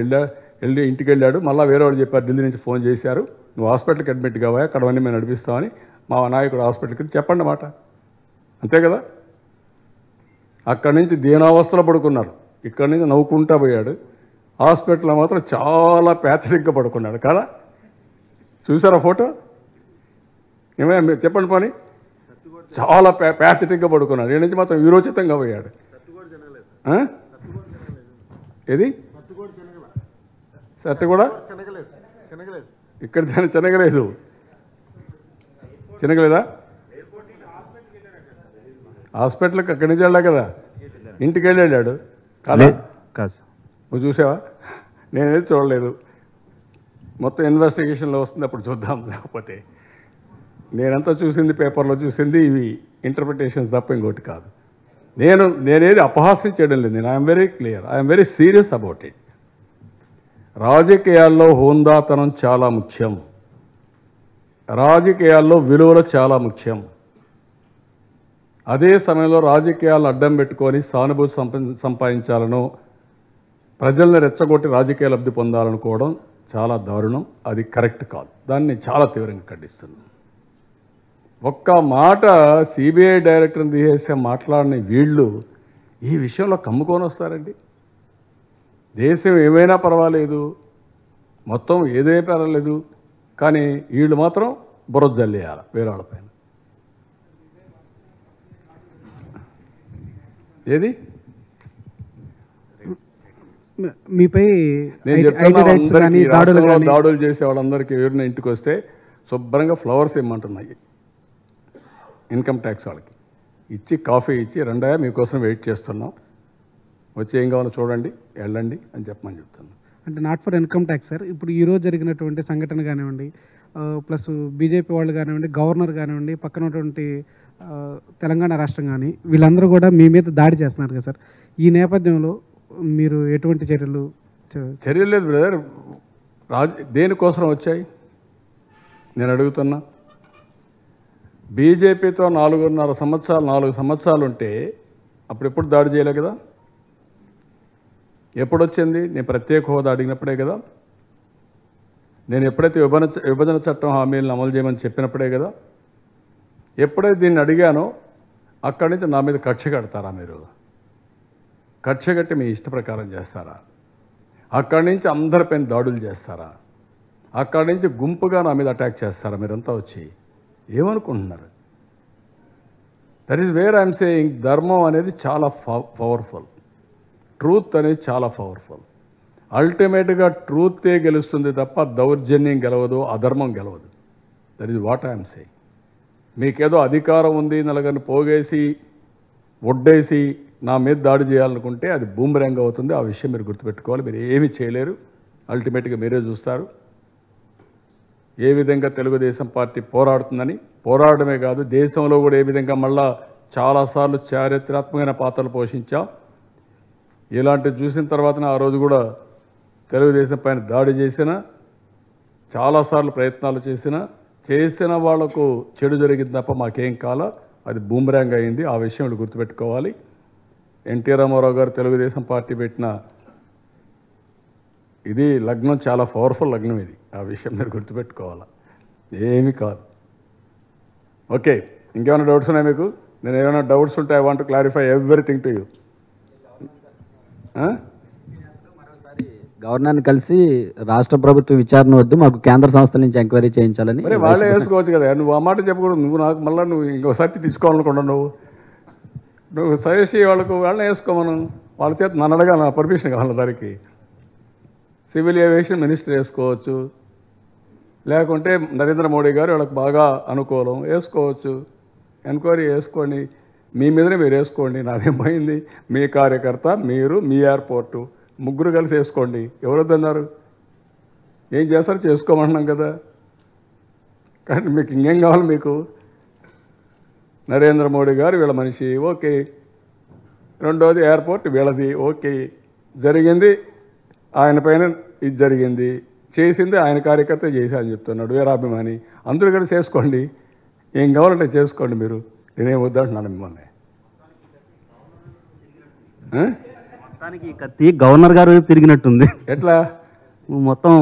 వెళ్ళి ఇంటికి వెళ్ళాడు. మళ్ళీ వేరే వాళ్ళు చెప్పారు, ఢిల్లీ నుంచి ఫోన్ చేశారు, నువ్వు హాస్పిటల్కి అడ్మిట్ కావా, అక్కడవన్నీ మేము నడిపిస్తామని. మా నాయకుడు హాస్పిటల్కి చెప్పండి మాట, అంతే కదా. అక్కడి నుంచి దీనావస్థలో పడుకున్నారు, ఇక్కడి నుంచి నవ్వుకుంటా పోయాడు. హాస్పిటల్లో మాత్రం చాలా ప్యాథటిక్గా పడుకున్నాడు కదా. చూసారా ఫోటో? ఏమైనా మీరు చెప్పండి పోనీ. చాలా ప్యాథటిక్గా పడుకున్నాడు. ఈ నుంచి మాత్రం వీరోచితంగా పోయాడు. ఏది సట్టు కూడా ఇక్కడ దాన్ని చెనగలేదు. చెనగలేదా? హాస్పిటల్కి అక్కడి నుంచి వెళ్ళా కదా, ఇంటికి వెళ్ళాడు కదా. నువ్వు చూసావా? నేనేది చూడలేదు. మొత్తం ఇన్వెస్టిగేషన్లో వస్తుంది, అప్పుడు చూద్దాం. లేకపోతే నేనంతా చూసింది పేపర్లో చూసింది ఇవి ఇంటర్ప్రిటేషన్స్ తప్ప ఇంకోటి కాదు. నేనేది అపహాస్యం చేయడం లేదు. నేను I'm very clear, I'm very serious about it. రాజకీయాల్లో హోందాతనం చాలా ముఖ్యం. రాజకీయాల్లో విలువలు చాలా ముఖ్యం. అదే సమయంలో రాజకీయాలను అడ్డం పెట్టుకొని సానుభూతి సంపాదించాలనో ప్రజల్ని రెచ్చగొట్టి రాజకీయ లబ్ధి పొందాలనుకోవడం చాలా దారుణం. అది కరెక్ట్ కాదు. దాన్ని చాలా తీవ్రంగా ఖండిస్తున్నాను. ఒక్క మాట సిబిఐ డైరెక్టర్ని తీసేసే మాట్లాడిన వీళ్ళు ఈ విషయంలో కమ్ముకొని వస్తారండి. దేశం ఏమైనా పర్వాలేదు, మొత్తం ఏదైనా పర్వాలేదు, కానీ వీళ్ళు మాత్రం బురద జల్లేయాలి వేరే వాళ్ళపైన. ఏది మీపై నేను చెప్తున్నా, దాడులు చేసే వాళ్ళందరికీ ఎవరిన ఇంటికి వస్తే శుభ్రంగా ఫ్లవర్స్ ఇమ్మంటున్నాయి ఇన్కమ్ ట్యాక్స్ వాళ్ళకి ఇచ్చి, కాఫీ ఇచ్చి, రెండయ్య మీకోసం వెయిట్ చేస్తున్నాం, వచ్చి ఏం కావాలో చూడండి, వెళ్ళండి అని చెప్పమని చెప్తున్నాను. అంటే not for income tax sir. ఇప్పుడు ఈరోజు జరిగినటువంటి సంఘటన కానివ్వండి, ప్లస్ బీజేపీ వాళ్ళు కానివ్వండి, గవర్నర్ కానివ్వండి, పక్కన ఉన్నటువంటి తెలంగాణ రాష్ట్రం కానీ వీళ్ళందరూ కూడా మీ మీద దాడి చేస్తున్నారు కదా సార్. ఈ నేపథ్యంలో మీరు ఎటువంటి చర్యలు లేదు బ్రదర్. దేనికోసం వచ్చాయి నేను అడుగుతున్నా. బీజేపీతో 4 సంవత్సరాలు ఉంటే అప్పుడు ఎప్పుడు దాడి చేయలే కదా. ఎప్పుడు వచ్చింది? నేను ప్రత్యేక హోదా అడిగినప్పుడే కదా. నేను ఎప్పుడైతే విభజన చట్టం హామీలను అమలు చేయమని చెప్పినప్పుడే కదా. ఎప్పుడైతే దీన్ని అడిగానో అక్కడి నుంచి నా మీద కక్ష కడతారా మీరు? కక్ష కట్టి మీ ఇష్ట ప్రకారం చేస్తారా? అక్కడి నుంచి అందరిపైన దాడులు చేస్తారా? అక్కడి నుంచి గుంపుగా నా మీద అటాక్ చేస్తారా మీరంతా వచ్చి? ఏమనుకుంటున్నారు? That is where I'm saying ధర్మం అనేది చాలా పవర్ఫుల్, ట్రూత్ అనేది చాలా పవర్ఫుల్. అల్టిమేట్గా ట్రూతే గెలుస్తుంది తప్ప దౌర్జన్యం గెలవదు, అధర్మం గెలవదు. That is what I'm saying. మీకేదో అధికారం ఉంది, నలుగురిని పోగేసి ఒడ్డేసి నా మీద దాడి చేయాలనుకుంటే అది బూమరాంగ్ అవుతుంది. ఆ విషయం మీరు గుర్తుపెట్టుకోవాలి. మీరు ఏమీ చేయలేరు. అల్టిమేట్గా మీరే చూస్తారు ఏ విధంగా తెలుగుదేశం పార్టీ పోరాడుతుందని. పోరాడమే కాదు, దేశంలో కూడా ఏ విధంగా మళ్ళా చాలాసార్లు చారిత్రాత్మకమైన పాత్రలు పోషించాం. ఇలాంటివి చూసిన తర్వాతనే ఆ రోజు కూడా తెలుగుదేశం పైన దాడి చేసిన, చాలాసార్లు ప్రయత్నాలు చేసిన, చేసిన వాళ్లకు చెడు జరిగింది తప్ప మాకేం కాల, అది బూమరాంగ్ అయింది. ఆ విషయం వీళ్ళు గుర్తుపెట్టుకోవాలి. ఎన్టీ రామారావు గారు తెలుగుదేశం పార్టీ పెట్టిన ఇది లగ్నం చాలా పవర్ఫుల్ లగ్నం ఇది. ఆ విషయం మీరు గుర్తుపెట్టుకోవాలా, ఏమీ కాదు. ఓకే, ఇంకేమైనా డౌట్స్ ఉన్నాయి మీకు? నేను ఏమైనా డౌట్స్ ఉంటే I want to clarify everything to you. గవర్నర్ని కలిసి రాష్ట్ర ప్రభుత్వ విచారణ వద్దు, మాకు కేంద్ర సంస్థల నుంచి ఎంక్వైరీ చేయించాలని. మరి వాళ్ళే వేసుకోవచ్చు కదా, నువ్వు ఆ మాట చెప్పకూడదు. నువ్వు నాకు మళ్ళీ నువ్వు ఇంకోసారి తీసుకోవాలనుకున్నా, నువ్వు సజెస్ట్ వాళ్ళకు వాళ్ళని వేసుకోమను. వాళ్ళ చేత నన్ను అడగాలి, నా పర్మిషన్ కావాలి దానికి. సివిల్ ఏవియేషన్ మినిస్టర్ వేసుకోవచ్చు, లేకుంటే నరేంద్ర మోడీ గారు వాళ్ళకి బాగా అనుకూలం వేసుకోవచ్చు. ఎంక్వైరీ వేసుకోండి, మీ మీదనే మీరు వేసుకోండి, నాదేం పోయింది. మీ కార్యకర్త, మీరు, మీ ఎయిర్పోర్టు ముగ్గురు కలిసి వేసుకోండి. ఎవరొద్దన్నారు? ఏం చేస్తారో చేసుకోమంటున్నాం కదా. కానీ మీకు ఇంకేం కావాలి? మీకు నరేంద్ర మోడీ గారు వీళ్ళ మనిషి, ఓకే. రెండోది ఎయిర్పోర్ట్ వీళ్ళది, ఓకే. జరిగింది ఆయన పైన, ఇది జరిగింది, చేసింది ఆయన కార్యకర్త చేశారని చెప్తున్నాడు, వీరాభిమాని. అందరూ కలిసి చేసుకోండి, ఏం కావాలంటే చేసుకోండి. మీరు నేనేం వద్దంటున్నాను మిమ్మల్ని. మొత్తానికి కత్తి గవర్నర్ గారు వైపు తిరిగినట్టుంది. ఎట్లా? మొత్తం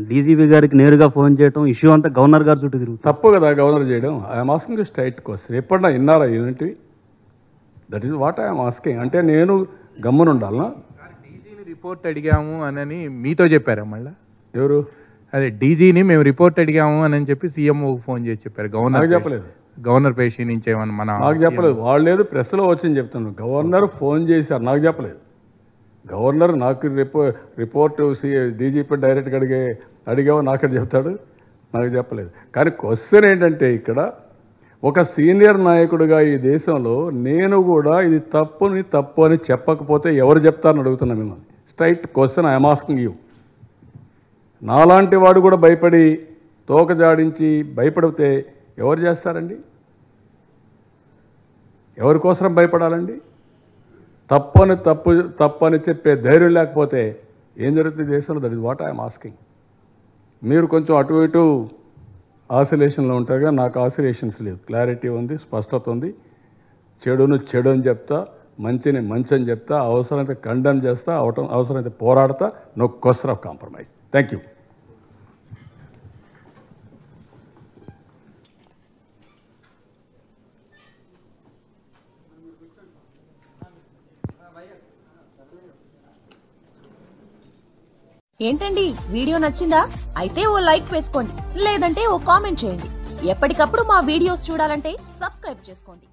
డీజీపీ గారికి నేరుగా ఫోన్ చేయడం, ఇష్యూ అంతా గవర్నర్ గారు చుట్టూ తిరుగుతుంది. తప్పు కదా గవర్నర్ చేయడం. I'm asking straight question. ఎప్పుడన్నా విన్నారా ఏంటి? That is what I'm asking. అంటే నేను గమ్మునుండాలనా? డీజీని రిపోర్ట్ అడిగాము అని మీతో చెప్పారా మళ్ళీ? ఎవరు? అదే డీజీని మేము రిపోర్ట్ అడిగాము అని చెప్పి సీఎంఓ ఫోన్ చేసి చెప్పారు. నాకు చెప్పలేదు. గవర్నర్ పేషి నుంచి ఏమన్నా మన నాకు చెప్పలేదు. వాళ్ళు లేదు, ప్రెస్లో వచ్చింది చెప్తాను. గవర్నర్ ఫోన్ చేశారు, నాకు చెప్పలేదు. గవర్నర్ నాకు రిపోర్టు డీజీపీ డైరెక్ట్గా అడిగావో నాకే చెప్తాడు, నాకు చెప్పలేదు. కానీ క్వశ్చన్ ఏంటంటే ఇక్కడ ఒక సీనియర్ నాయకుడిగా ఈ దేశంలో నేను కూడా ఇది తప్పు అని చెప్పకపోతే ఎవరు చెప్తారని అడుగుతున్నా మిమ్మల్ని. Straight question I'm asking you. నాలాంటి వాడు కూడా భయపడి తోక జాడించి భయపడితే ఎవరు చేస్తారండి? ఎవరి కోసం భయపడాలండి? తప్పని చెప్పే ధైర్యం లేకపోతే ఏం జరుగుతుంది దేశంలో? That is what I'm asking. మీరు కొంచెం అటు ఇటు ఆసిలేషన్లో ఉంటారు కదా, నాకు ఆసిలేషన్స్ లేదు. క్లారిటీ ఉంది, స్పష్టత ఉంది. చెడును చెడు అని చెప్తా, మంచిని మంచి అని చెప్తా, అవసరమైతే కండెమ్ చేస్తా, అవసరమైతే పోరాడతా. No question of compromise. Thank you. ఏంటండి, వీడియో నచ్చిందా? అయితే ఓ లైక్ వేసుకోండి, లేదంటే ఓ కామెంట్ చేయండి. ఎప్పటికప్పుడు మా వీడియోస్ చూడాలంటే సబ్స్క్రైబ్ చేసుకోండి.